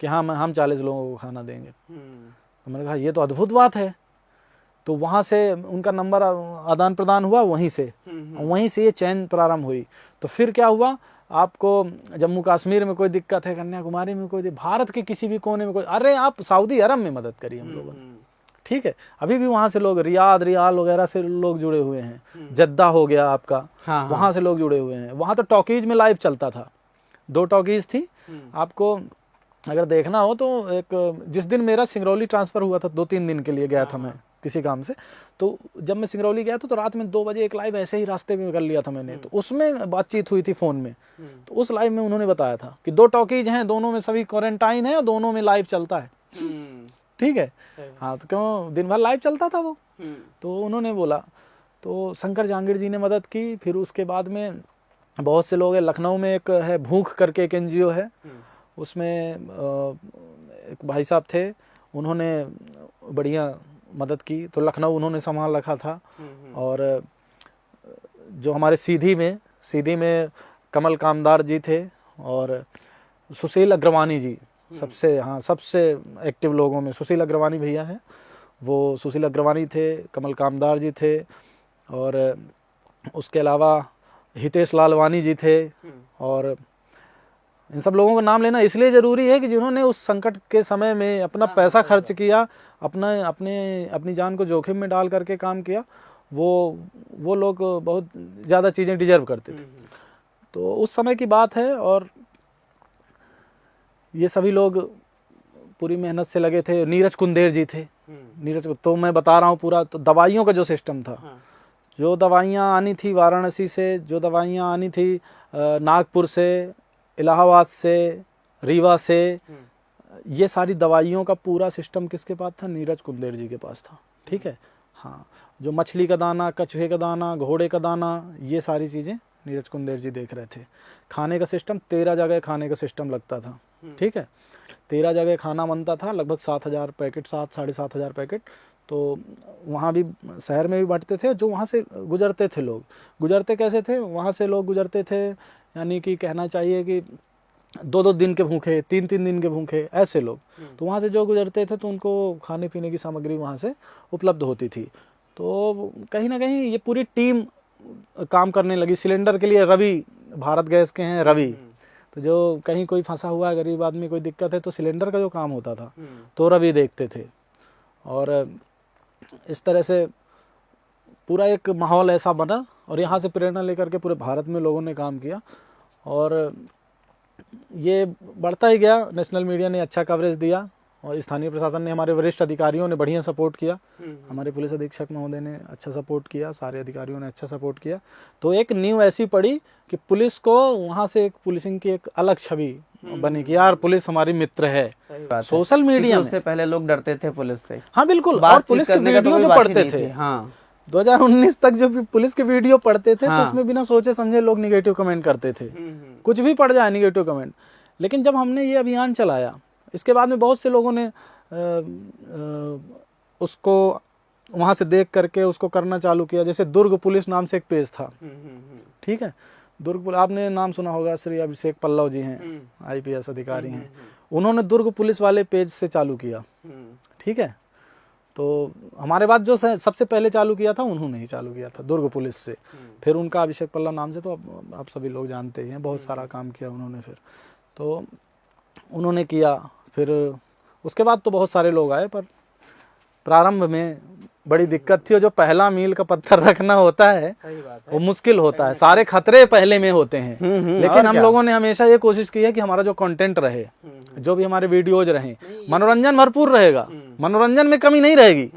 कि हाँ हम 40 लोगों को खाना देंगे। तो मैंने कहा ये तो अद्भुत बात है। तो वहाँ से उनका नंबर आदान प्रदान हुआ, वहीं से ये चैन प्रारंभ हुई। तो फिर क्या हुआ, आपको जम्मू कश्मीर में कोई दिक्कत है, कन्याकुमारी में कोई, भारत के किसी भी कोने में कोई, अरे आप सऊदी अरब में मदद करिए हम लोगों ने, ठीक है। अभी भी वहाँ से लोग, रियाल वगैरह से लोग जुड़े हुए हैं, जद्दा हो गया आपका, वहाँ से लोग जुड़े हुए हैं। वहाँ तो टॉकीज में लाइव चलता था, 2 टॉकीज थी। आपको अगर देखना हो तो एक, जिस दिन मेरा सिंगरौली ट्रांसफर हुआ था, 2-3 दिन के लिए गया था मैं किसी काम से, तो जब मैं सिंगरौली गया था तो रात में 2 बजे एक लाइव ऐसे ही रास्ते में कर लिया था मैंने। तो उसमें बातचीत हुई थी फोन में, तो उस लाइव में उन्होंने बताया था कि 2 टॉकीज हैं, दोनों में सभी क्वारंटाइन है और दोनों में लाइव चलता है, ठीक है। हाँ, तो क्यों दिन भर लाइव चलता था वो। तो उन्होंने बोला, तो शंकर जांगिड़ जी ने मदद की। फिर उसके बाद में बहुत से लोग हैं, लखनऊ में एक है भूख करके एक NGO है, उसमें एक भाई साहब थे, उन्होंने बढ़िया मदद की। तो लखनऊ उन्होंने संभाल रखा था। और जो हमारे सीधी में कमल कामदार जी थे, और सुशील अग्रवानी जी सबसे एक्टिव लोगों में सुशील अग्रवानी भैया हैं। वो सुशील अग्रवानी थे, कमल कामदार जी थे, और उसके अलावा हितेश लालवानी जी थे। और इन सब लोगों का नाम लेना इसलिए ज़रूरी है कि जिन्होंने उस संकट के समय में अपना पैसा खर्च किया, अपनी जान को जोखिम में डाल करके काम किया, वो लोग बहुत ज़्यादा चीज़ें डिजर्व करते थे। तो उस समय की बात है, और ये सभी लोग पूरी मेहनत से लगे थे। नीरज कुंदेर जी थे, तो मैं बता रहा हूँ पूरा। तो दवाइयों का जो सिस्टम था, जो दवाइयाँ आनी थी वाराणसी से, जो दवाइयाँ आनी थी नागपुर से, इलाहाबाद से, रीवा से, ये सारी दवाइयों का पूरा सिस्टम किसके पास था? नीरज कुंदेर जी के पास था, ठीक है। हाँ, जो मछली का दाना, कछुए का दाना, घोड़े का दाना, ये सारी चीज़ें नीरज कुंदेर जी देख रहे थे। खाने का सिस्टम 13 जगह खाने का सिस्टम लगता था, ठीक है, 13 जगह खाना बनता था, लगभग 7,000 पैकेट, 7-7,500 पैकेट। तो वहाँ भी शहर में भी बांटते थे। जो वहाँ से गुजरते थे लोग, गुजरते कैसे थे, वहाँ से लोग गुजरते थे, यानी कि कहना चाहिए कि 2-2 दिन के भूखे, 3-3 दिन के भूखे, ऐसे लोग। तो वहाँ से जो गुजरते थे तो उनको खाने पीने की सामग्री वहाँ से उपलब्ध होती थी। तो कहीं ना कहीं ये पूरी टीम काम करने लगी। सिलेंडर के लिए रवि, भारत गैस के हैं रवि, तो जो कहीं कोई फंसा हुआ है, गरीब आदमी कोई दिक्कत है, तो सिलेंडर का जो काम होता था तो रवि देखते थे। और इस तरह से पूरा एक माहौल ऐसा बना और यहाँ से प्रेरणा लेकर के पूरे भारत में लोगों ने काम किया और ये बढ़ता ही गया। नेशनल मीडिया ने अच्छा कवरेज दिया और स्थानीय प्रशासन ने, हमारे वरिष्ठ अधिकारियों ने बढ़िया सपोर्ट किया। हमारे पुलिस अधीक्षक महोदय ने अच्छा सपोर्ट किया, सारे अधिकारियों ने अच्छा सपोर्ट किया। तो एक नींव ऐसी पड़ी कि पुलिस को वहाँ से एक पुलिसिंग की एक अलग छवि बनी कि यार पुलिस हमारी मित्र है। सोशल मीडिया में उससे पहले लोग डरते थे पुलिस से। हाँ बिल्कुल, और बातचीत पुलिस के करने का तो वीडियो कोई जो बात ही पढ़ते नहीं थे, थी। हाँ 2019 तक जो पुलिस के वीडियो पढ़ते थे हाँ। तो उसमें बिना सोचे समझे लोग निगेटिव कमेंट करते थे, कुछ भी पढ़ जाए निगेटिव कमेंट। लेकिन जब हमने ये अभियान चलाया, इसके बाद में बहुत से लोगों ने उसको वहाँ से देख करके उसको करना चालू किया। जैसे दुर्ग पुलिस नाम से एक पेज था, ठीक है, दुर्ग पुलिस, आपने नाम सुना होगा, श्री अभिषेक पल्लव जी हैं, IPS अधिकारी हैं, उन्होंने दुर्ग पुलिस वाले पेज से चालू किया, ठीक है। तो हमारे बाद जो सबसे पहले चालू किया था उन्होंने ही चालू किया था, दुर्ग पुलिस से। फिर उनका अभिषेक पल्लव नाम से, तो आप सभी लोग जानते ही हैं, बहुत सारा काम किया उन्होंने। फिर तो उन्होंने किया, फिर उसके बाद तो बहुत सारे लोग आए, पर प्रारंभ में बड़ी दिक्कत थी। और जो पहला मील का पत्थर रखना होता है वो मुश्किल होता है, सारे खतरे पहले में होते हैं। लेकिन हम लोगों ने हमेशा ये कोशिश की है कि हमारा जो कंटेंट रहे, जो भी हमारे वीडियोज रहे, मनोरंजन भरपूर रहेगा, मनोरंजन में कमी नहीं रहेगी,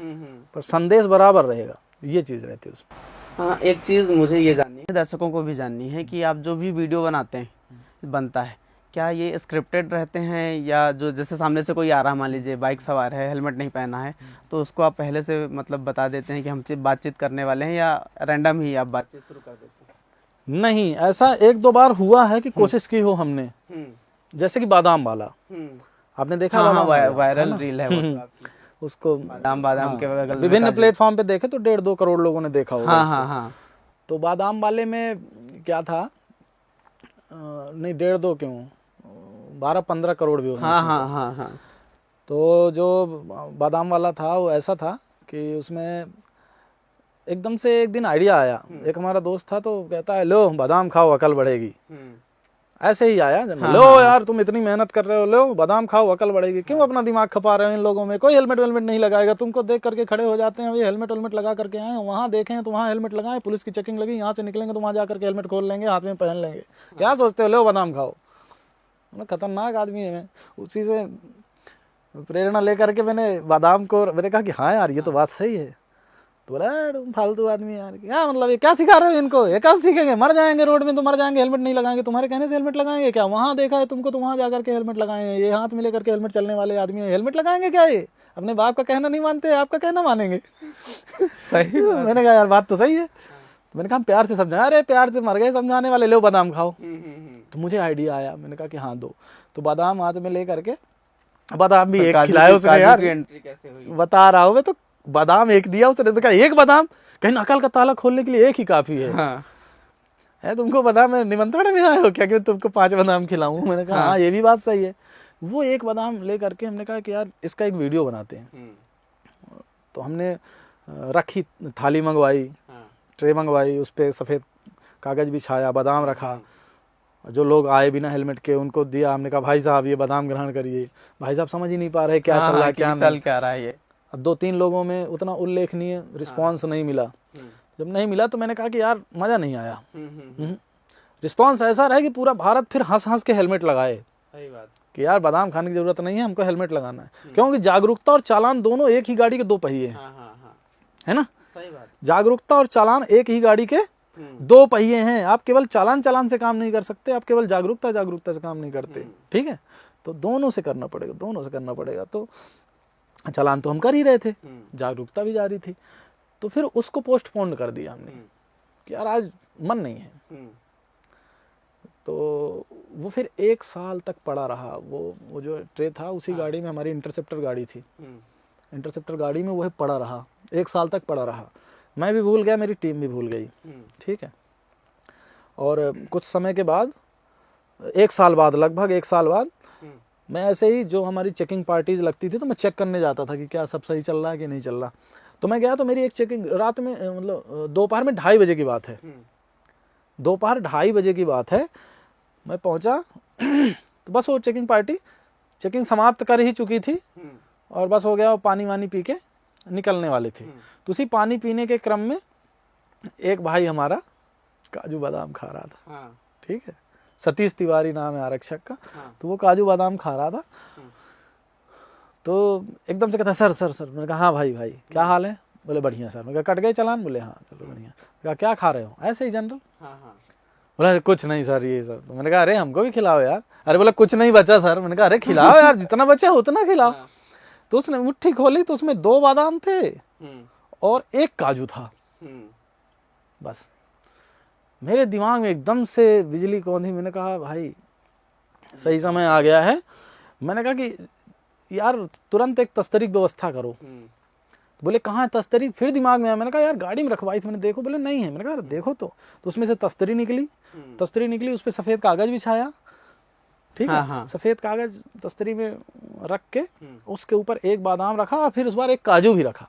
पर संदेश बराबर रहेगा, ये चीज रहती है उसमें। हाँ, एक चीज मुझे ये जाननी है, दर्शकों को भी जाननी है कि आप जो भी वीडियो बनाते हैं, बनता है, क्या ये स्क्रिप्टेड रहते हैं, या जो जैसे सामने से कोई आ रहा, मान लीजिए बाइक सवार है, हेलमेट नहीं पहना है, तो उसको आप पहले से मतलब बता देते हैं कि हम बातचीत करने वाले हैं, या रैंडम ही आप बातचीत शुरू कर देते हैं? नहीं, ऐसा 1-2 बार हुआ है कि कोशिश की हो हमने, जैसे कि बादाम वाला, आपने देखा? हाँ, वायरल रील है वो तो आपकी। उसको बादाम के बगल में विभिन्न प्लेटफॉर्म पे देखे तो 1.5-2 करोड़ लोगों ने देखा होगा। हाँ हाँ हाँ। तो बादाम वाले में क्या था, नहीं 1.5-2 क्यों, 12-15 करोड़ भी होना। हाँ हाँ हाँ हाँ। तो जो बादाम वाला था वो ऐसा था कि उसमें एकदम से एक दिन आइडिया आया। एक हमारा दोस्त था तो कहता है, लो बादाम खाओ अकल बढ़ेगी। ऐसे ही आया, लो यार तुम इतनी मेहनत कर रहे हो, लो बादाम खाओ अकल बढ़ेगी। क्यों अपना दिमाग खपा रहे हो इन लोगों में, कोई हेलमेट वेलमेट नहीं लगाएगा, तुमको देख करके खड़े हो जाते हैं, ये हेलमेट वेलमेट लगा करके आए, वहाँ देखें तो वहाँ हेलमेट लगाए, पुलिस की चेकिंग लगी, यहाँ से निकलेंगे तो वहाँ जा करके हेलमेट खोल लेंगे, हाथ में पहन लेंगे, क्या सोचते हो, लो बादाम खाओ। खतरनाक आदमी है। मैं उसी से प्रेरणा लेकर के मैंने बादाम को, मैंने कहा कि हाँ यार ये तो बात सही है। तो बोला तुम फालतू आदमी यार, क्या मतलब ये क्या सिखा रहे हो इनको, ये क्या सीखेंगे, मर जाएंगे रोड में तो मर जाएंगे, हेलमेट नहीं लगाएंगे, तुम्हारे कहने से हेलमेट लगाएंगे क्या, वहाँ देखा है तुमको तो वहाँ जाकर के हेलमेट लगाएंगे, ये हाथ में लेकर के हेलमेट चलने वाले आदमी है, हेलमेट लगाएंगे क्या, ये अपने बाप का कहना नहीं मानते, आपका कहना मानेंगे। सही। मैंने कहा यार बात तो सही है। तो मैंने कहा प्यार से समझाया, अरे प्यार से मर गए समझाने वाले, लो बादाम खाओ। तो मुझे आइडिया आया, मैंने कहा कि हाँ दो। तो बादाम हाथ में ले करके, बादाम भी एक खिलाया उसने यार, एंट्री कैसे हुई बता रहा हूँ मैं। तो बादाम एक दिया उसने, कहा एक बादाम, कहीं अकल का ताला खोलने के लिए एक ही काफी है। हाँ। है तुमको पता मैं निमंत्रण में आए हो क्या कि तुमको 5 बादाम खिलाऊं। मैंने कहा हाँ ये भी बात सही है। वो एक बादाम ले करके हमने कहा कि यार इसका एक वीडियो बनाते हैं। तो हमने रखी, थाली मंगवाई, ट्रे मंगवाई, उस पर सफ़ेद कागज़ बिछाया, बादाम रखा, जो लोग आए बिना हेलमेट के उनको दिया। हमने कहा भाई साहब ये बादाम ग्रहण करिए। भाई साहब समझ ही नहीं पा रहे क्या चल रहा है, क्या चल क्या रहा है ये। 2-3 लोगों में उतना उल्लेखनीय रिस्पांस नहीं मिला। जब नहीं मिला तो मैंने कहा कि यार मज़ा नहीं आया। रिस्पांस ऐसा रहा कि पूरा भारत फिर हंस हंस के हेलमेट लगाए। सही बात कि यार बादाम खाने की जरूरत नहीं है, हमको हेलमेट लगाना है। क्योंकि जागरूकता और चालान दोनों एक ही गाड़ी के 2 पहिए हैं, है ना। सही बात। जागरूकता और चालान एक ही गाड़ी के 2 पहिए हैं। आप केवल चालान से काम नहीं कर सकते, आप केवल जागरूकता से काम नहीं करते, ठीक है। तो दोनों से करना पड़ेगा। तो चालान तो हम कर ही रहे थे, जागरूकता भी जारी थी। तो फिर उसको पोस्टपोन कर दिया हमने कि यार आज मन नहीं है, तो वो फिर 1 साल तक पड़ा रहा। वो जो ट्रे था उसी गाड़ी में, हमारी इंटरसेप्टर गाड़ी थी, इंटरसेप्टर गाड़ी में वो पड़ा रहा, 1 साल तक पड़ा रहा। मैं भी भूल गया, मेरी टीम भी भूल गई, ठीक है। और कुछ समय के बाद, 1 साल बाद, लगभग 1 साल बाद, मैं ऐसे ही जो हमारी चेकिंग पार्टीज लगती थी तो मैं चेक करने जाता था कि क्या सब सही चल रहा है कि नहीं चल रहा। तो मैं गया तो मेरी एक चेकिंग रात में, मतलब दोपहर में 2:30 बजे की बात है, दोपहर 2:30 बजे की बात है, मैं पहुंचा तो बस वो चेकिंग पार्टी चेकिंग समाप्त कर ही चुकी थी और बस हो गया, वो पानी वानी पी के निकलने वाली थी। तो उसी पानी पीने के क्रम में एक भाई हमारा काजू बादाम खा रहा था, ठीक है, सतीश तिवारी नाम है आरक्षक का। तो वो काजू बादाम खा रहा था, तो एकदम से कहता सर सर सर। मैंने कहा हाँ भाई क्या हाल है? बोले बढ़िया सर। मैं कहा कट गए चालान? बोले हाँ चलो बढ़िया। कहा क्या खा रहे हो? ऐसे ही जनरल। बोला कुछ नहीं सर ये सर। तो मैंने कहा अरे हमको भी खिलाओ यार। अरे बोला कुछ नहीं बचा सर। मैंने कहा अरे खिलाओ यार, जितना बचा उतना खिलाओ। तो उसने मुट्ठी खोली तो उसमें 2 बादाम थे और 1 काजू था। बस मेरे दिमाग में एकदम से बिजली कौंधी। मैंने कहा भाई सही समय आ गया है। मैंने कहा कि यार तुरंत एक तस्तरी की व्यवस्था करो। बोले कहाँ है तस्तरी? फिर दिमाग में आया। मैंने कहा यार गाड़ी में रखवाई थी मैंने, देखो। बोले नहीं है। मैंने कहा देखो तो उसमें से तस्तरी निकली, उस पर सफेद कागज बिछाया, ठीक है, सफेद कागज तस्तरी में रख के उसके ऊपर 1 बादाम रखा और फिर उस बार 1 काजू भी रखा।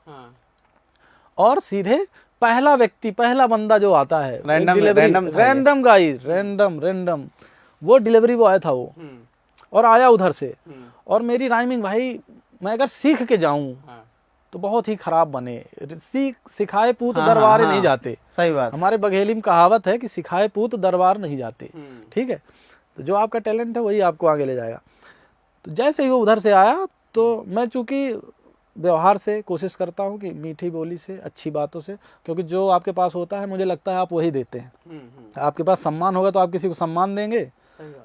और सीधे पहला व्यक्ति, पहला बंदा जो आता है, रैंडम गाइस, रैंडम वो डिलीवरी बॉय था वो, और आया उधर से। और मेरी राइमिंग भाई, मैं अगर सीख के जाऊं तो बहुत ही खराब बने। सिखाए पूत दरबार नहीं जाते। सही बात। हमारे बघेली में कहावत है कि सिखाए पूत दरबार नहीं जाते, ठीक है। तो जो आपका टैलेंट है वही आपको आगे ले जाएगा। तो जैसे ही वो उधर से आया तो मैं चूंकि व्यवहार से कोशिश करता हूँ कि मीठी बोली से, अच्छी बातों से, क्योंकि जो आपके पास होता है मुझे लगता है आप वही देते हैं। आपके पास सम्मान होगा तो आप किसी को सम्मान देंगे,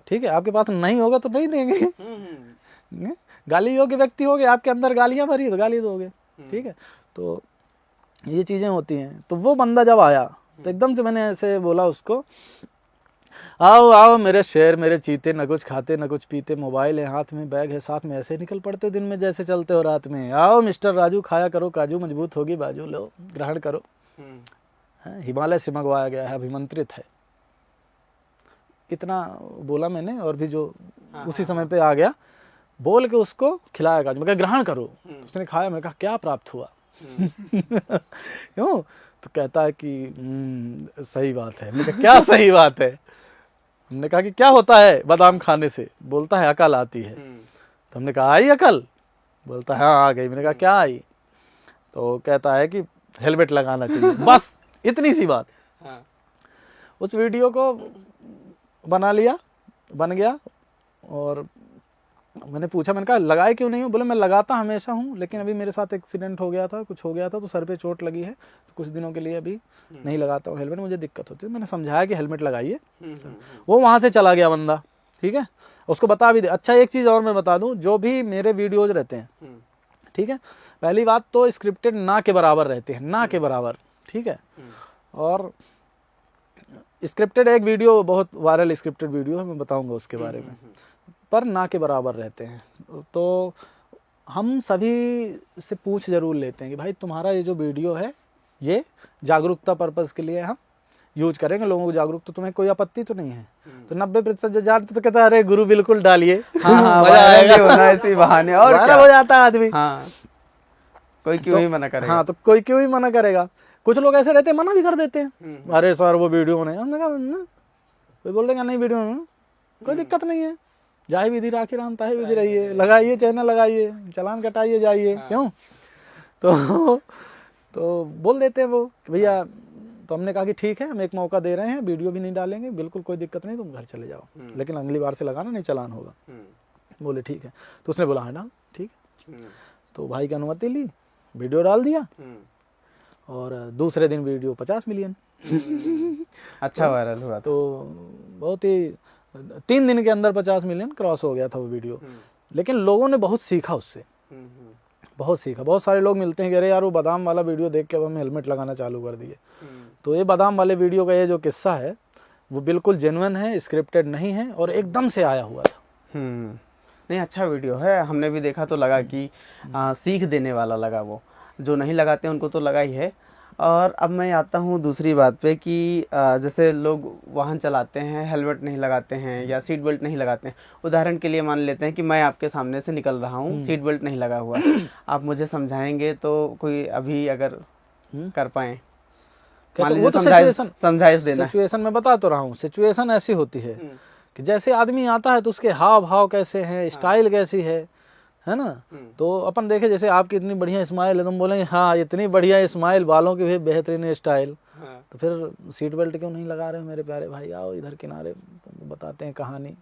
ठीक है। आपके पास नहीं होगा तो नहीं देंगे। गाली योग्य व्यक्ति होगे, आपके अंदर गालियां भरी तो गाली दोगे, ठीक है। तो ये चीजें होती हैं। तो वो बंदा जब आया तो एकदम से मैंने ऐसे बोला उसको, आओ आओ मेरे शेर, मेरे चीते, न कुछ खाते न कुछ पीते, मोबाइल है हाथ में, बैग है साथ में, ऐसे निकल पड़ते दिन में जैसे चलते हो रात में। आओ मिस्टर राजू, खाया करो काजू, मजबूत होगी बाजू, लो ग्रहण करो। हिमालय से मंगवाया गया है, अभिमंत्रित है। इतना बोला मैंने और भी जो उसी समय पे आ गया, बोल के उसको खिलाया काजू। मैं कहा ग्रहण करो। तो उसने खाया। मैंने कहा क्या प्राप्त हुआ? क्यों? तो कहता है कि सही बात है। मैंने कहा क्या सही बात है? हमने कहा कि क्या होता है बादाम खाने से? बोलता है अकल आती है। तो हमने कहा आई अकल? बोलता है हाँ आ गई। मैंने कहा क्या आई? तो कहता है कि हेलमेट लगाना चाहिए। बस इतनी सी बात। उस वीडियो को बना लिया, बन गया। और मैंने पूछा, मैंने कहा लगाए क्यों नहीं हो? बोले मैं लगाता हमेशा हूँ, लेकिन अभी मेरे साथ एक्सीडेंट हो गया था, कुछ हो गया था तो सर पे चोट लगी है, तो कुछ दिनों के लिए अभी नहीं लगाता हूँ हेलमेट, मुझे दिक्कत होती है। मैंने समझाया कि हेलमेट लगाइए। वो वहां से चला गया बंदा, ठीक है। उसको बता भी दे। अच्छा एक चीज और मैं बता दूं, जो भी मेरे वीडियोज रहते हैं, ठीक है, पहली बात तो स्क्रिप्टेड ना के बराबर रहते हैं, ना के बराबर, ठीक है। और स्क्रिप्टेड एक वीडियो बहुत वायरल स्क्रिप्टेड वीडियो है, मैं बताऊंगा उसके बारे में, पर ना के बराबर रहते हैं। तो हम सभी से पूछ जरूर लेते हैं कि भाई तुम्हारा ये जो वीडियो है ये जागरूकता पर्पस के लिए हम यूज करेंगे, लोगों को जागरूक, तो तुम्हें कोई आपत्ति तो नहीं है? तो 90% जो जानते तो कहता है अरे गुरु बिल्कुल डालिए। मजा आएगा ऐसी बहाने और क्या हो जाता है आदमी। कोई क्यों ही मना करेगा? हाँ, तो कोई क्यों ही मना करेगा। कुछ लोग ऐसे रहते हैं मना भी कर देते हैं, अरे सर वो वीडियो नहीं। हमने कहा ना, कोई बोल देगा नहीं वीडियो में कोई दिक्कत नहीं है, जाए विधि राखी राम ताहे विधि रहिए, लगाइए चैनल लगाइए, चालान कटाइए जाइए। क्यों? तो बोल देते हैं वो कि भैया, तो हमने कहा कि ठीक है हम एक मौका दे रहे हैं, वीडियो भी नहीं डालेंगे, बिल्कुल कोई दिक्कत नहीं, तुम घर चले जाओ, लेकिन अगली बार से लगाना नहीं, चालान होगा। बोले ठीक है। तो उसने बोला है ना ठीक है। तो भाई की अनुमति ली, वीडियो डाल दिया, और दूसरे दिन वीडियो 50 मिलियन। अच्छा वायरल हुआ। तो बहुत ही 3 दिन के अंदर 50 मिलियन क्रॉस हो गया था वो वीडियो। लेकिन लोगों ने बहुत सीखा उससे, बहुत सीखा। बहुत सारे लोग मिलते हैं कि अरे यार वो बादाम वाला वीडियो देख के अब हम हेलमेट लगाना चालू कर दिए। तो ये बादाम वाले वीडियो का ये जो किस्सा है, वो बिल्कुल जेन्युइन है, स्क्रिप्टेड नहीं है और एकदम से आया हुआ था। नहीं, अच्छा वीडियो है, हमने भी देखा तो लगा कि सीख देने वाला लगा। वो जो नहीं लगाते उनको तो लगा ही है। और अब मैं आता हूँ दूसरी बात पे कि जैसे लोग वाहन चलाते हैं, हेलमेट नहीं लगाते हैं या सीट बेल्ट नहीं लगाते हैं। उदाहरण के लिए मान लेते हैं कि मैं आपके सामने से निकल रहा हूँ, सीट बेल्ट नहीं लगा हुआ है, आप मुझे समझाएंगे तो कोई अभी अगर कर पाए, मान वो तो लीजिए समझाइश देना है। सिचुएशन मैं बता तो रहा हूँ, सिचुएशन ऐसी होती है कि जैसे आदमी आता है तो उसके हाव भाव कैसे हैं, स्टाइल कैसी है ना। तो अपन देखे जैसे आपकी इतनी बढ़िया स्माइल है, तुम बोलेंगे हाँ इतनी बढ़िया स्माइल, बालों की भी बेहतरीन स्टाइल, तो फिर सीट बेल्ट क्यों नहीं लगा रहे हो मेरे प्यारे भाई, आओ इधर किनारे बताते हैं कहानी,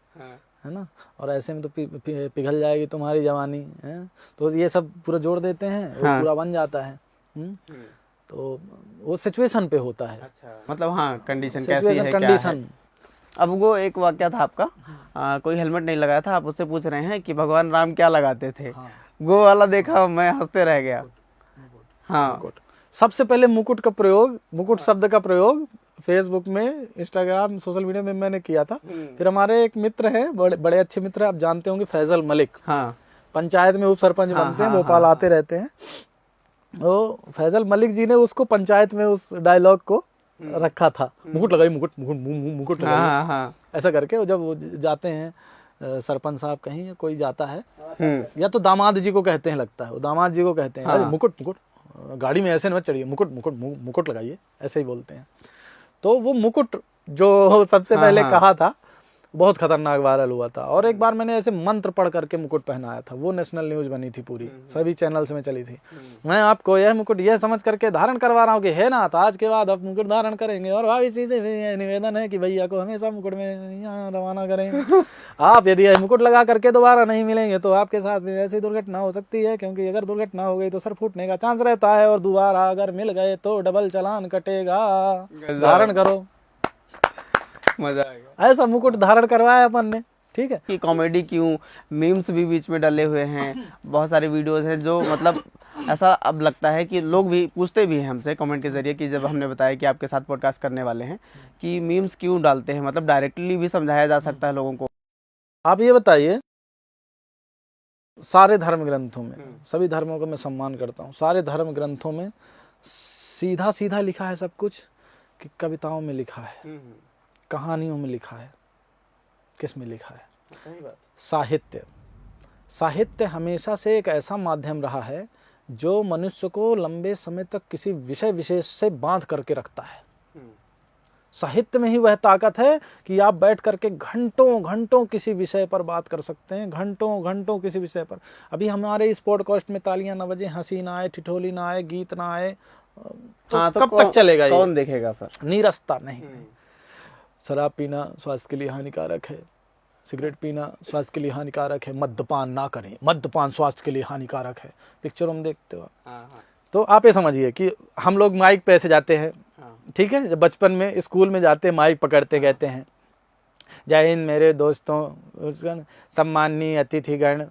है ना। और ऐसे में तो पिघल जाएगी तुम्हारी जवानी, है। तो ये सब पूरा जोड़ देते हैं, वो पूरा बन जाता है। तो वो सिचुएशन पे होता है। अच्छा, मतलब हाँ, कंडीशन कैसी है, क्या है। अब वो एक वाक्य था आपका, कोई हेलमेट नहीं लगाया था, आप उससे पूछ रहे हैं कि भगवान राम क्या लगाते थे। वो वाला देखा, मैं हंसते रह गया। हाँ, सबसे पहले मुकुट का प्रयोग, मुकुट शब्द का प्रयोग फेसबुक में, इंस्टाग्राम, सोशल मीडिया में मैंने किया था। फिर हमारे एक मित्र हैं, बड़े अच्छे मित्र, आप जानते होंगे, फैजल मलिक, पंचायत में उप सरपंच बनते हैं, भोपाल आते रहते हैं। वो फैजल मलिक जी ने उसको पंचायत में उस डायलॉग को रखा था, मुकुट लगाइए, मुकुट लगाइए, ऐसा करके। जब वो जाते हैं सरपंच साहब कहीं, कोई जाता है, या तो दामाद जी को कहते हैं, लगता है वो दामाद जी को कहते हैं, अरे मुकुट गाड़ी में ऐसे न चढ़िए, मुकुट लगाइए, ऐसे ही बोलते हैं। तो वो मुकुट जो सबसे पहले कहा था, बहुत खतरनाक वायरल हुआ था। और एक बार मैंने ऐसे मंत्र पढ़ करके मुकुट पहनाया था, वो नेशनल न्यूज बनी थी पूरी, सभी चैनल्स में चली थी। मैं आपको यह मुकुट यह समझ करके धारण करवा रहा हूँ कि है ना, तो आज के बाद आप मुकुट धारण करेंगे। और भाभी से निवेदन है कि भैया को हमेशा मुकुट में यहाँ रवाना करें। आप यदि मुकुट लगा करके दोबारा नहीं मिलेंगे तो आपके साथ ऐसी दुर्घटना हो सकती है, क्योंकि अगर दुर्घटना हो गई तो सर फूटने का चांस रहता है, और दोबारा अगर मिल गए तो डबल चालान कटेगा। धारण करो, मजा आएगा। ऐसा मुकुट धारण करवाया अपन ने, ठीक है। कि कॉमेडी क्यों, मीम्स भी बीच में डले हुए हैं, बहुत सारे वीडियोस हैं जो मतलब ऐसा अब लगता है कि लोग भी पूछते भी हैं हमसे कमेंट के जरिए, कि जब हमने बताया कि आपके साथ पॉडकास्ट करने वाले हैं, कि मीम्स क्यों डालते हैं, मतलब डायरेक्टली भी समझाया जा सकता है लोगों को। आप ये बताइए, सारे धर्म ग्रंथों में, सभी धर्मों का मैं सम्मान करता हूँ, सारे धर्म ग्रंथों में सीधा सीधा लिखा है सब कुछ, कि कविताओं में लिखा है, कहानियों में लिखा है, किस में लिखा है? सही बात। साहित्य। साहित्य हमेशा से एक ऐसा माध्यम रहा है जो मनुष्य को लंबे समय तक किसी विषय विशेष से बांध करके रखता है। साहित्य में ही वह ताकत है कि आप बैठ करके घंटों घंटों किसी विषय पर बात कर सकते हैं, घंटों घंटों किसी विषय पर। अभी हमारे इस पॉडकास्ट में तालियां न बजे, हंसी ना आए, ठिठोली ना आए, गीत ना आए, तो कब तक चलेगा? कौन देखेगा फिर? नीरसता नहीं। शराब पीना स्वास्थ्य के लिए हानिकारक है, सिगरेट पीना स्वास्थ्य के लिए हानिकारक है, मद्यपान ना करें, मद्यपान स्वास्थ्य के लिए हानिकारक है। पिक्चरों में देखते हो, तो आप ये समझिए कि हम लोग माइक पे ऐसे जाते हैं, ठीक है, जब बचपन में स्कूल में जाते माइक पकड़ते कहते हैं, जय हिंद मेरे दोस्तों, सम्माननीय अतिथिगण,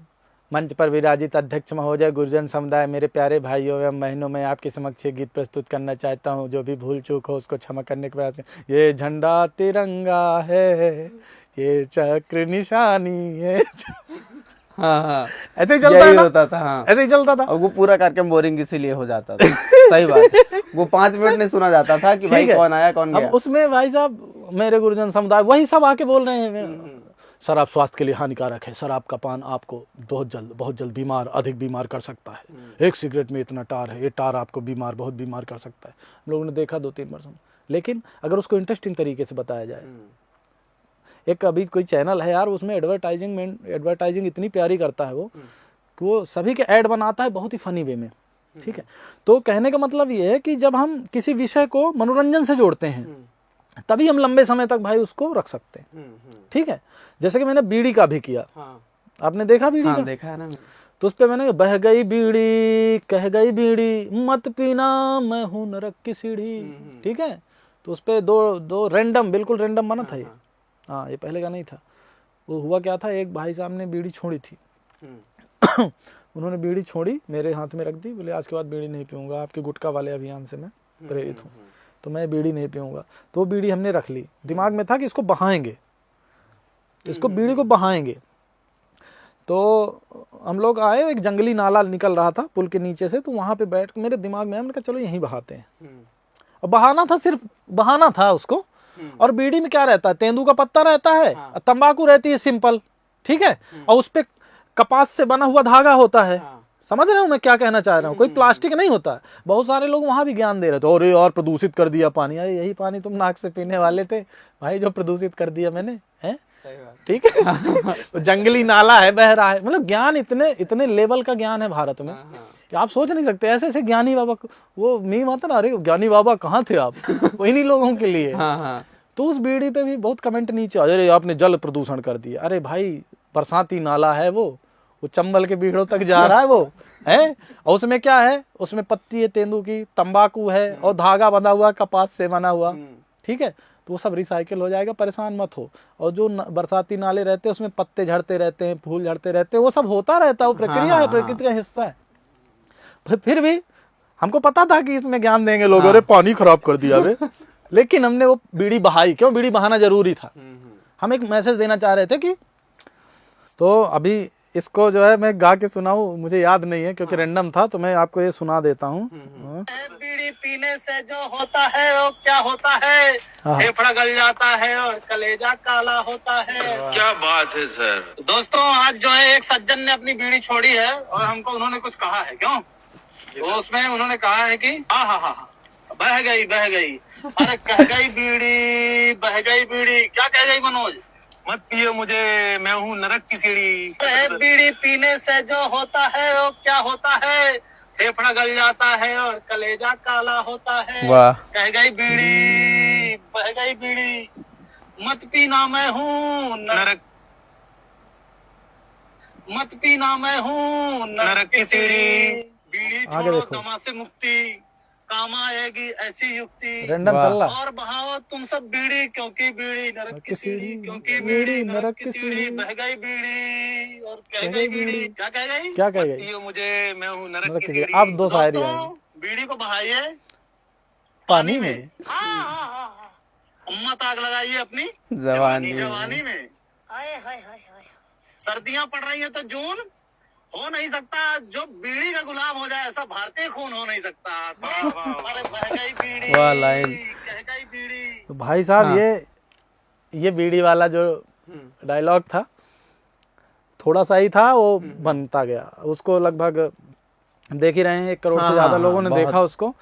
मंच पर विराजित अध्यक्ष महोदय, गुरुजन समुदाय, मेरे प्यारे भाइयों एवं बहनों, मैं आपके समक्ष गीत प्रस्तुत करना चाहता हूँ। जो भी भूल चूक हो उसको क्षमा करने के प्रयास करें। ये झंडा तिरंगा है, ये चक्र निशानी है। हाँ, ऐसे ही चलता है ना? होता था। हाँ, ऐसे ही चलता था। और वो पूरा करके बोरिंग इसीलिए हो जाता था। सही बात। वो 5 मिनट नहीं सुना जाता था कि भाई कौन आया कौन गया। अब उसमें भाई साहब मेरे गुरुजन समुदाय वही सब आके बोल रहे हैं, शराब स्वास्थ्य के लिए हानिकारक है, शराब का पान आपको बहुत जल्द अधिक बीमार कर सकता है, एक सिगरेट में इतना टार है, ये टार आपको बहुत बीमार कर सकता है। हम लोगों ने देखा 2-3 वर्ष में, लेकिन अगर उसको इंटरेस्टिंग तरीके से बताया जाए, एक अभी कोई चैनल है यार, उसमें एडवर्टाइजिंग इतनी प्यारी करता है वो, कि वो सभी के ऐड बनाता है बहुत ही फनी वे में, ठीक है। तो कहने का मतलब ये है कि जब हम किसी विषय को मनोरंजन से जोड़ते हैं, तभी हम लंबे समय तक भाई उसको रख सकते हैं, ठीक है। जैसे कि मैंने बीड़ी का भी किया, आपने देखा बीड़ी का? देखा है ना। तो उस पे मैंने बह गई बीड़ी, कह गई बीड़ी, मत पीना मैं हूं नरक की सीढ़ी, ठीक है। तो उस पे दो रैंडम, बिल्कुल रैंडम बना था ये। हाँ, ये पहले का नहीं था। वो हुआ क्या था, एक भाई साहब ने बीड़ी छोड़ी थी। उन्होंने बीड़ी छोड़ी, मेरे हाथ में रख दी, बोले आज के बाद बीड़ी नहीं पीऊंगा, आपके गुटखा वाले अभियान से मैं प्रेरित हूँ। तो मैं बीड़ी नहीं पीऊँगा। तो वो बीड़ी हमने रख ली, दिमाग में था कि इसको बहाएंगे, इसको बीड़ी को बहाएंगे। तो हम लोग आए, एक जंगली नाला निकल रहा था पुल के नीचे से, तो वहाँ पे बैठ मेरे दिमाग में आया, मैंने कहा चलो यहीं बहाते हैं। और बहाना था, सिर्फ बहाना था उसको। और बीड़ी में क्या रहता है, तेंदू का पत्ता रहता है, तंबाकू रहती है सिंपल, ठीक है, और उस पे कपास से बना हुआ धागा होता है। समझ रहे हो मैं क्या कहना चाह रहा हूँ, कोई प्लास्टिक नहीं होता है। बहुत सारे लोग वहां भी ज्ञान दे रहे थे, अरे यार प्रदूषित कर दिया पानी। अरे यही पानी तुम नाक से पीने वाले थे भाई, जो प्रदूषित कर दिया मैंने, है ठीक है। जंगली नाला है, बह रहा है। मतलब ज्ञान इतने लेवल का ज्ञान है भारत में कि आप सोच नहीं सकते। ऐसे ऐसे ज्ञानी बाबा, वो मीम आता ना, अरे ज्ञानी बाबा कहाँ थे आप, वो इन्हीं लोगों के लिए। तो उस बीड़ी पे भी बहुत कमेंट नीचे, अरे आपने जल प्रदूषण कर दिया। अरे भाई बरसाती नाला है वो चंबल के बीड़ों तक जा रहा है वो, है। और उसमें क्या है, उसमें पत्ती है तेंदू की, तंबाकू है, और धागा बंधा हुआ कपास से बना हुआ, ठीक है। तो वो सब रिसाइकिल हो जाएगा, परेशान मत हो। और जो बरसाती नाले रहते हैं उसमें पत्ते झड़ते रहते हैं, फूल झड़ते रहते हैं, वो सब होता रहता है, वो प्रक्रिया है, प्रकृति का हिस्सा है। फिर भी हमको पता था कि इसमें ज्ञान देंगे लोग, अरे पानी खराब कर दिया बे। लेकिन हमने वो बीड़ी बहाई। क्यों बीड़ी बहाना जरूरी था? हम एक मैसेज देना चाह रहे थे कि, तो अभी इसको जो है मैं गा के सुनाऊं, मुझे याद नहीं है क्योंकि रैंडम था, तो मैं आपको ये सुना देता हूँ। बीड़ी पीने से जो होता है वो क्या होता है, फेफड़ा गल जाता है और कलेजा काला होता है। क्या बात है सर। दोस्तों आज जो है एक सज्जन ने अपनी बीड़ी छोड़ी है और हमको उन्होंने कुछ कहा है। क्यों? तो उसमें उन्होंने कहा है कि हाँ बह गई अरे कह गई बीड़ी, बह गई बीड़ी। क्या कह गई मनोज? मत पियो मुझे, मैं हूँ नरक की सीढ़ी। बीड़ी पीने से जो होता है वो क्या होता है, फेफड़ा गल जाता है और कलेजा काला होता है। वाह। कह गई बीड़ी, बह गई बीड़ी, मत पीना मैं हूँ नरक, मत पीना मैं हूँ नरक की सीढ़ी। बीड़ी छोड़ो दमा से मुक्ति, काम आएगी ऐसी युक्ति। रैंडम चल रहा। और बहाओ तुम सब बीड़ी, क्योंकि बीड़ी नरक की सीढ़ी, क्योंकि बीड़ी नरक की सीढ़ी। बह गई बीड़ी और कह गई बीड़ी। क्या कह गई? क्या कह गई? पियो मुझे, मैं हूँ नरक की सीढ़ी। अब दो शायरी दोस्तों बीड़ी को बहाइए पानी में। मत आग लगाइए अपनी जवानी में। सर्दियां पड़ रही हैं तो जून हो नहीं सकता, जो बीड़ी का गुलाम हो जाए ऐसा भारतीय खून हो नहीं सकता। अरे बह गई बीड़ी, वाह लाइन। कह गई बीड़ी। तो भाई साहब ये बीड़ी वाला जो डायलॉग था, थोड़ा सा ही था, वो बनता गया। उसको लगभग देख ही रहे हैं, 1 करोड़ से ज्यादा लोगों ने देखा उसको।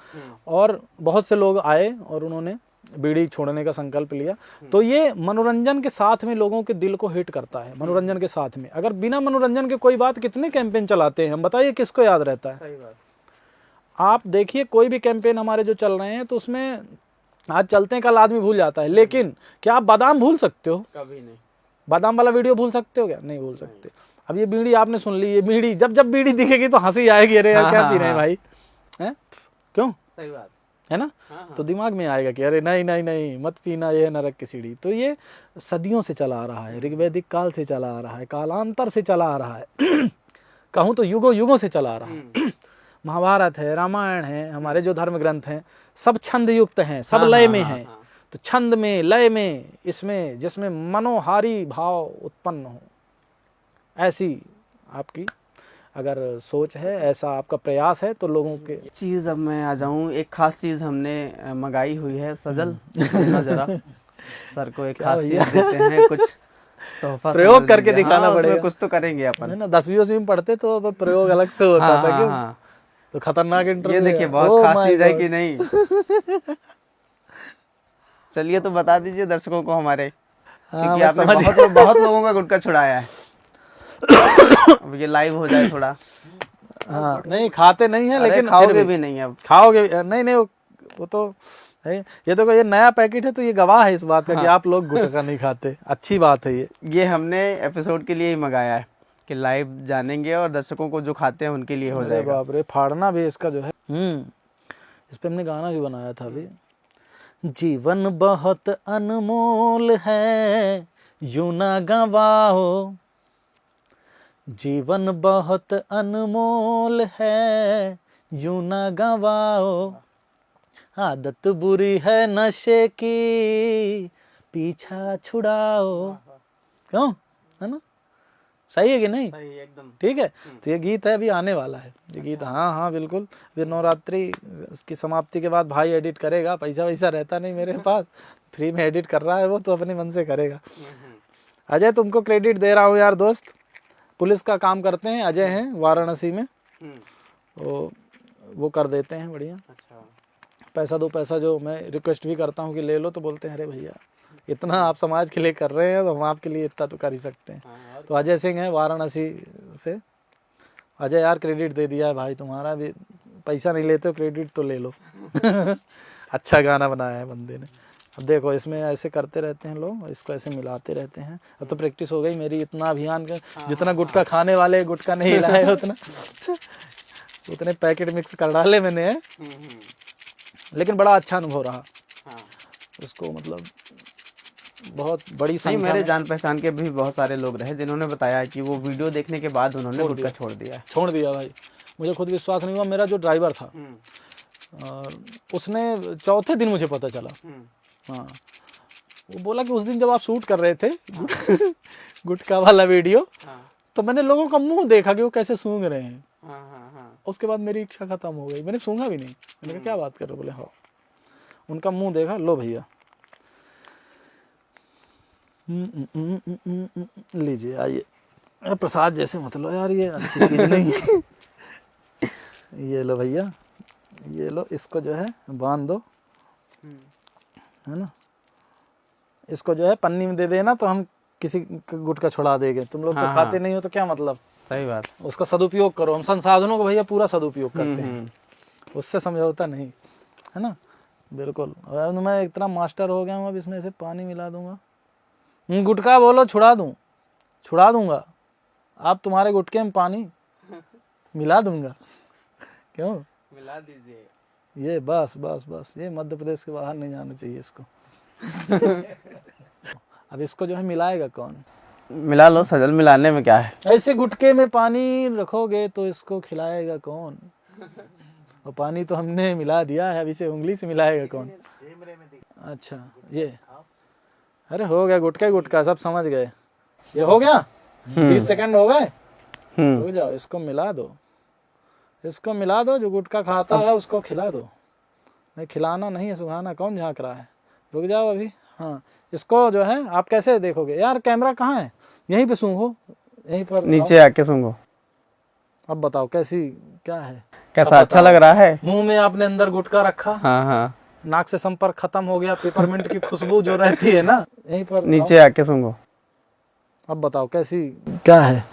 और बहुत से लोग आए और उन्होंने बीड़ी छोड़ने का संकल्प लिया। तो ये मनोरंजन के साथ में लोगों के दिल को हिट करता है। मनोरंजन के साथ में, अगर बिना मनोरंजन के कोई बात, कितने कैंपेन चलाते हैं हम, बताइए किसको याद रहता है? सही बात। आप देखिए कोई भी कैंपेन हमारे जो चल रहे हैं, तो उसमें आज चलते हैं, कल आदमी भूल जाता है। लेकिन क्या आप बादाम भूल सकते हो? कभी नहीं। बादाम वाला वीडियो भूल सकते हो क्या? नहीं भूल सकते। अब ये बीड़ी आपने सुन ली, ये बीड़ी जब बीड़ी दिखेगी तो हंसी आएगी, अरे यार क्या पी रहे हैं भाई, हैं? क्यों? सही बात है ना? तो दिमाग में आएगा कि अरे नहीं मत पीना, ये है नरक की सीढ़ी। तो ये सदियों से चला आ रहा है, ऋग्वैदिक काल से चला आ रहा है, कालांतर से चला आ रहा है। कहूँ तो युगों से चला आ रहा है। महाभारत है, रामायण है, हमारे जो धर्म ग्रंथ हैं, सब छंद युक्त हैं, सब लय में हैं। तो छंद में, लय में, इसमें जिसमें मनोहारी भाव उत्पन्न हो, ऐसी आपकी अगर सोच है, ऐसा आपका प्रयास है, तो लोगों के चीज़। अब मैं आ जाऊँ, एक खास चीज़ हमने मंगाई हुई है। सजल देना जरा सर को एक खास चीज़ देते हैं, कुछ तोहफा प्रयोग करके दिखाना पड़ेगा। कुछ तो करेंगे अपन, है ना? 10वीं में पढ़ते तो अब प्रयोग अलग से होता था। क्यों? तो खतरनाक इंटरव्यू। ये देखिए बहुत खास चीज़ है कि नहीं। चलिए तो बता दीजिए दर्शकों को हमारे, क्योंकि आपने बहुत लोगों का गुटखा छुड़ाया है। अब ये लाइव हो जाए थोड़ा। हाँ, नहीं खाते नहीं है, लेकिन खाओगे भी नहीं। अब खाओगे नहीं, वो तो है। ये देखो, ये नया पैकेट है, तो ये गवाह है इस बात का कि आप लोग गुटखा नहीं खाते। अच्छी बात है ये हमने एपिसोड के लिए ही मंगाया है कि लाइव जानेंगे और दर्शकों को जो खाते हैं उनके लिए हो जाएगा। बाप रे, फाड़ना भी इसका जो है। इस पे हमने गाना भी बनाया था अभी। जीवन बहुत अनमोल है, यूं ना गवाओ, जीवन बहुत अनमोल है, यूं ना गवाओ, आदत बुरी है नशे की, पीछा छुड़ाओ। क्यों, है ना? सही है कि नहीं? सही एकदम। ठीक है, तो ये गीत है, अभी आने वाला है ये गीत। हाँ हाँ बिल्कुल, फिर नवरात्रि की समाप्ति के बाद भाई एडिट करेगा, पैसा वैसा रहता नहीं मेरे पास, फ्री में एडिट कर रहा है वो, तो अपने मन से करेगा। अजय तुमको क्रेडिट दे रहा हूँ यार दोस्त, पुलिस का काम करते हैं, अजय हैं वाराणसी में, वो कर देते हैं बढ़िया। अच्छा, पैसा दो पैसा, जो मैं रिक्वेस्ट भी करता हूँ कि ले लो, तो बोलते हैं अरे भैया इतना आप समाज के लिए कर रहे हैं तो हम आपके लिए इतना तो कर ही सकते हैं। तो अजय सिंह है वाराणसी से। अजय यार क्रेडिट दे दिया है भाई, तुम्हारा भी पैसा नहीं लेते हो, क्रेडिट तो ले लो। अच्छा गाना बनाया है बंदे ने। अब देखो इसमें ऐसे करते रहते हैं लोग, इसको ऐसे मिलाते रहते हैं। अब तो प्रैक्टिस हो गई मेरी, इतना अभियान का, जितना गुटखा खाने वाले गुटखा नहीं हिलाए उतना उतने पैकेट मिक्स कर डाले मैंने, लेकिन बड़ा अच्छा अनुभव रहा उसको, मतलब बहुत बड़ी नहीं, संख्या मेरे में जान पहचान के भी बहुत सारे लोग रहे जिन्होंने बताया कि वो वीडियो देखने के बाद उन्होंने गुटखा छोड़ दिया है। छोड़ दिया भाई। मुझे खुद विश्वास नहीं हुआ। मेरा जो ड्राइवर था उसने चौथे दिन मुझे पता चला, हाँ, वो बोला कि उस दिन जब आप शूट कर रहे थे गुटखा वाला वीडियो, तो मैंने लोगों का मुंह देखा कि वो कैसे सूंघ रहे हैं। उसके बाद मेरी इच्छा खत्म हो गई, मैंने सूंघा भी नहीं। मैंने कहा क्या बात कर रहे हो? बोले हाँ। उनका मुंह देखा, लो भैया लीजिए आइए। प्रसाद जैसे मत लो यार, ये अच्छी चीज नहीं है। ये लो भैया, ये लो, इसको जो है बांध दो, है ना, इसको जो है पन्नी में दे देना, तो हम किसी गुटखा छुड़ा देंगे। तुम लोग तो खाते नहीं हो तो क्या मतलब। सही बात। उसका सदुपयोग करो। हम संसाधनों को भैया पूरा सदुपयोग करते हैं, उससे समझौता नहीं, है ना, बिल्कुल। अब मैं इतना मास्टर हो गया हूँ, अब इसमें से पानी मिला दूंगा। गुटखा बोलो छुड़ा दूं, छुड़ा दूंगा। आप तुम्हारे गुटके में पानी मिला दूंगा। क्यों मिला दीजिए। ये बस बस बस, ये मध्य प्रदेश के बाहर नहीं जाना चाहिए इसको। अब इसको जो है मिलाएगा कौन? मिला लो सजल, मिलाने में क्या है। ऐसे गुटके में पानी रखोगे तो इसको खिलाएगा कौन? और पानी तो हमने मिला दिया है, अब इसे उंगली से मिलाएगा कौन? अच्छा ये, अरे हो गया गुटका ही गुटका, सब समझ गए। ये हो गया, 20 सेकंड हो गए। रुक जाओ, इसको मिला दो, इसको मिला दो। जो गुटखा खाता है उसको खिला दो। नहीं खिलाना नहीं है, सुखाना। कौन झांक रहा है? रुक जाओ अभी। हाँ, इसको जो है आप कैसे देखोगे यार? कैमरा कहाँ है? यहीं पे सूंघो, यहीं पर नीचे आके सूंघो। अब बताओ कैसी, क्या है, कैसा? अच्छा लग रहा है? मुंह में आपने अंदर गुटखा रखा, हाँ हाँ, नाक से संपर्क खत्म हो गया, पेपरमिंट की खुशबू जो रहती है ना, यहीं पर नीचे आके सूंघो। अब बताओ कैसी, क्या है?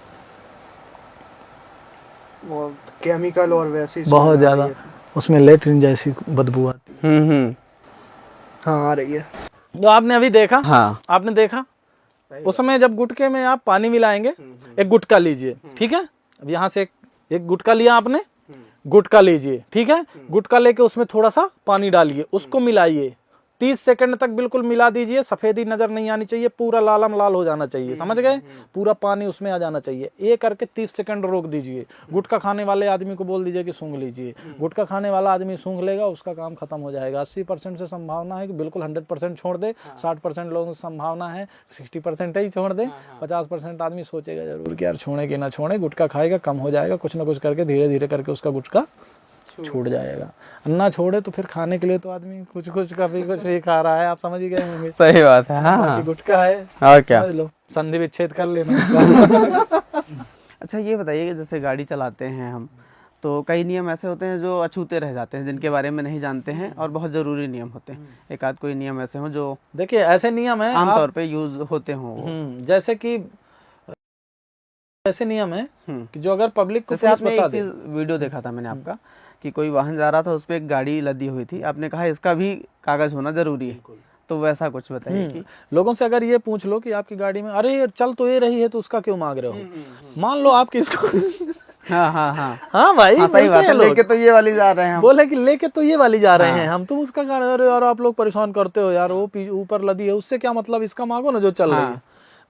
वो केमिकल और वैसी बहुत ज्यादा उसमें लेट्रिन जैसी बदबू आती है। हाँ आ रही है। तो आपने अभी देखा, हाँ, आपने देखा उसमें जब गुटके में आप पानी मिलाएंगे, एक गुटका लीजिए, ठीक है। अब यहाँ से एक गुटका लिया आपने, गुटका लीजिए, ठीक है। गुटका लेके उसमें थोड़ा सा पानी डालिए, उसको मिलाइए, 30 सेकंड तक बिल्कुल मिला दीजिए। सफेदी नजर नहीं आनी चाहिए, पूरा लालम लाल हो जाना चाहिए, समझ गए? पूरा पानी उसमें आ जाना चाहिए। ये करके 30 सेकंड रोक दीजिए। गुटखा खाने वाले आदमी को बोल दीजिए कि सूंघ लीजिए। गुटखा खाने वाला आदमी सूंघ लेगा, उसका काम खत्म हो जाएगा। 80% से संभावना है कि बिल्कुल 100% छोड़ दे। 60% लोगों की संभावना है 60% ही छोड़ दे। 50% आदमी सोचेगा जरूर कि यार छोड़े कि ना छोड़े, गुटखा खाएगा, कम हो जाएगा। कुछ ना कुछ करके धीरे धीरे करके उसका गुटखा छूट जाएगा। ना छोड़े तो फिर खाने के लिए तो आदमी कुछ कुछ कभी कुछ भी खा रहा है, आप समझ ही गए होंगे। सही बात है। हाँ, गुटखा है और क्या। समझ लो, संधि विच्छेद कर लेना। अच्छा ये बताइए कि जैसे गाड़ी चलाते हैं हम, तो कई नियम ऐसे होते हैं जो अछूते रह जाते हैं, जिनके बारे में नहीं जानते हैं, और बहुत ज़रूरी नियम होते हैं। एक आध कोई नियम ऐसे हों जो देखिए ऐसे नियम है आमतौर पे यूज होते हों वो। जैसे कि ऐसे नियम है कि जो अगर पब्लिक को जैसे पुलिस आपने बता एक दे, चीज वीडियो देखा था मैंने आपका, कि कोई वाहन जा रहा था, उस पर एक गाड़ी लदी हुई थी, आपने कहा इसका भी कागज होना जरूरी है। तो वैसा कुछ बताइए कि लोगों से अगर ये पूछ लो कि आपकी गाड़ी में अरे चल तो ये रही है तो उसका क्यों मांग रहे हो, मान लो आप किसको हाँ हाँ हाँ हाँ भाई हाँ, सही बोलते बात हैं है, लोग। लेके तो ये वाली जा रहे हैं हम। बोले कि लेके तो ये वाली जा रहे हैं हम, तुम उसका अरे यार आप लोग परेशान करते हो यार, वो ऊपर लदी है, उससे क्या मतलब, इसका मांगो ना जो चल रही है।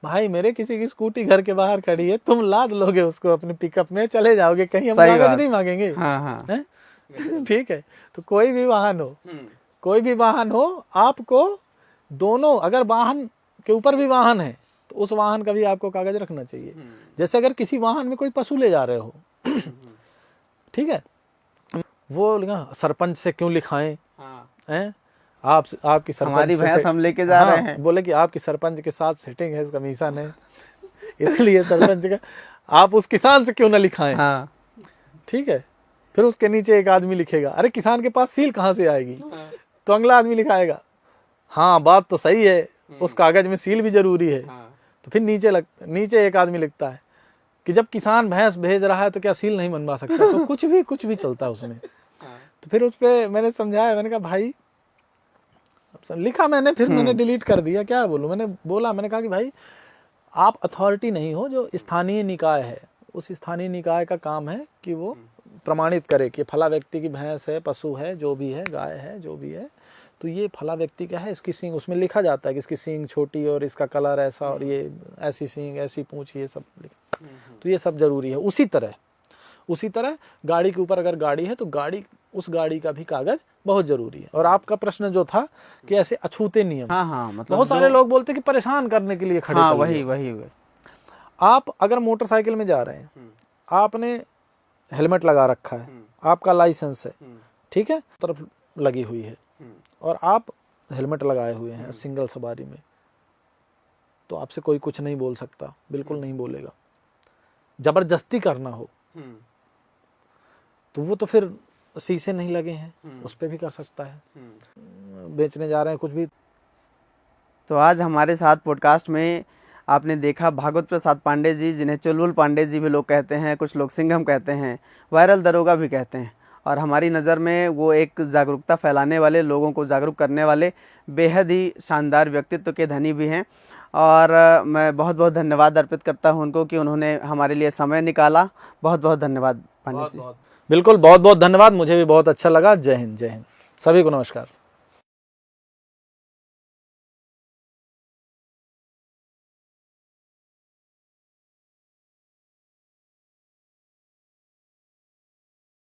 भाई मेरे किसी की स्कूटी घर के बाहर खड़ी है, तुम लाद लोगे उसको अपने पिकअप में, चले जाओगे कहीं, हम कागज नहीं मांगेंगे। हाँ हाँ हैं? ठीक है, तो कोई भी वाहन हो, कोई भी वाहन हो, आपको दोनों, अगर वाहन के ऊपर भी वाहन है तो उस वाहन का भी आपको कागज रखना चाहिए। जैसे अगर किसी वाहन में कोई पशु ले जा रहे हो, ठीक है, वो लिखा सरपंच से क्यों लिखाएं, हैं आपकी सरपंच हमारी से भैंस हम लेके जा रहे हैं। बोले कि आपकी सरपंच के साथ सेटिंग है, कमीशन है, इसलिए सरपंच का आप उस किसान से क्यों ना लिखाएं। हाँ ठीक है, फिर उसके नीचे एक आदमी लिखेगा, अरे किसान के पास सील कहाँ से आएगी, तो अगला आदमी लिखाएगा, हाँ बात तो सही है, उस कागज में सील भी जरूरी है। तो फिर नीचे एक आदमी लिखता है कि जब किसान भैंस भेज रहा है तो क्या सील नहीं बनवा सकता। तो कुछ भी चलता है उसमें। तो फिर उस पे मैंने समझाया, मैंने कहा भाई, लिखा मैंने, फिर मैंने डिलीट कर दिया, क्या बोलूं, मैंने कहा कि भाई आप अथॉरिटी नहीं हो, जो स्थानीय निकाय है उस स्थानीय निकाय का काम है कि वो प्रमाणित करे कि फला व्यक्ति की भैंस है, पशु है, जो भी है, गाय है, जो भी है, तो ये फला व्यक्ति का है, इसकी सींग, उसमें लिखा जाता है कि इसकी सींग छोटी और इसका कलर ऐसा और ये ऐसी सींग, ऐसी पूंछ, ये सब तो ये सब जरूरी है। उसी तरह गाड़ी के ऊपर अगर गाड़ी है तो उस गाड़ी का भी कागज बहुत जरूरी है। और आपका प्रश्न जो था कि ऐसे अछूते नियम, हाँ मतलब बहुत सारे लोग बोलते हैं कि परेशान करने के लिए खड़े हाँ, कर लिए। वही आप अगर मोटरसाइकिल में जा रहे हैं, आपने हेलमेट लगा रखा है, आपका लाइसेंस है, ठीक है, तरफ लगी हुई है और आप हेलमेट लगाए हुए हैं सिंगल सवारी में, तो आपसे कोई कुछ नहीं बोल सकता, बिल्कुल नहीं बोलेगा। जबरदस्ती करना हो तो वो तो फिर शीशे नहीं लगे हैं, उस पे भी कर सकता है। बेचने जा रहे हैं कुछ भी। तो आज हमारे साथ पॉडकास्ट में आपने देखा भागवत प्रसाद पांडे जी, जिन्हें चुलबुल पांडे जी भी लोग कहते हैं, कुछ लोग सिंघम कहते हैं, वायरल दरोगा भी कहते हैं। और हमारी नज़र में वो एक जागरूकता फैलाने वाले, लोगों को जागरूक करने वाले बेहद ही शानदार व्यक्तित्व के धनी भी हैं। और मैं बहुत बहुत धन्यवाद अर्पित करता हूं उनको कि उन्होंने हमारे लिए समय निकाला। बहुत बहुत धन्यवाद पांडे जी। बिल्कुल, बहुत बहुत धन्यवाद, मुझे भी बहुत अच्छा लगा। जय हिंद, जय हिंद, सभी को नमस्कार।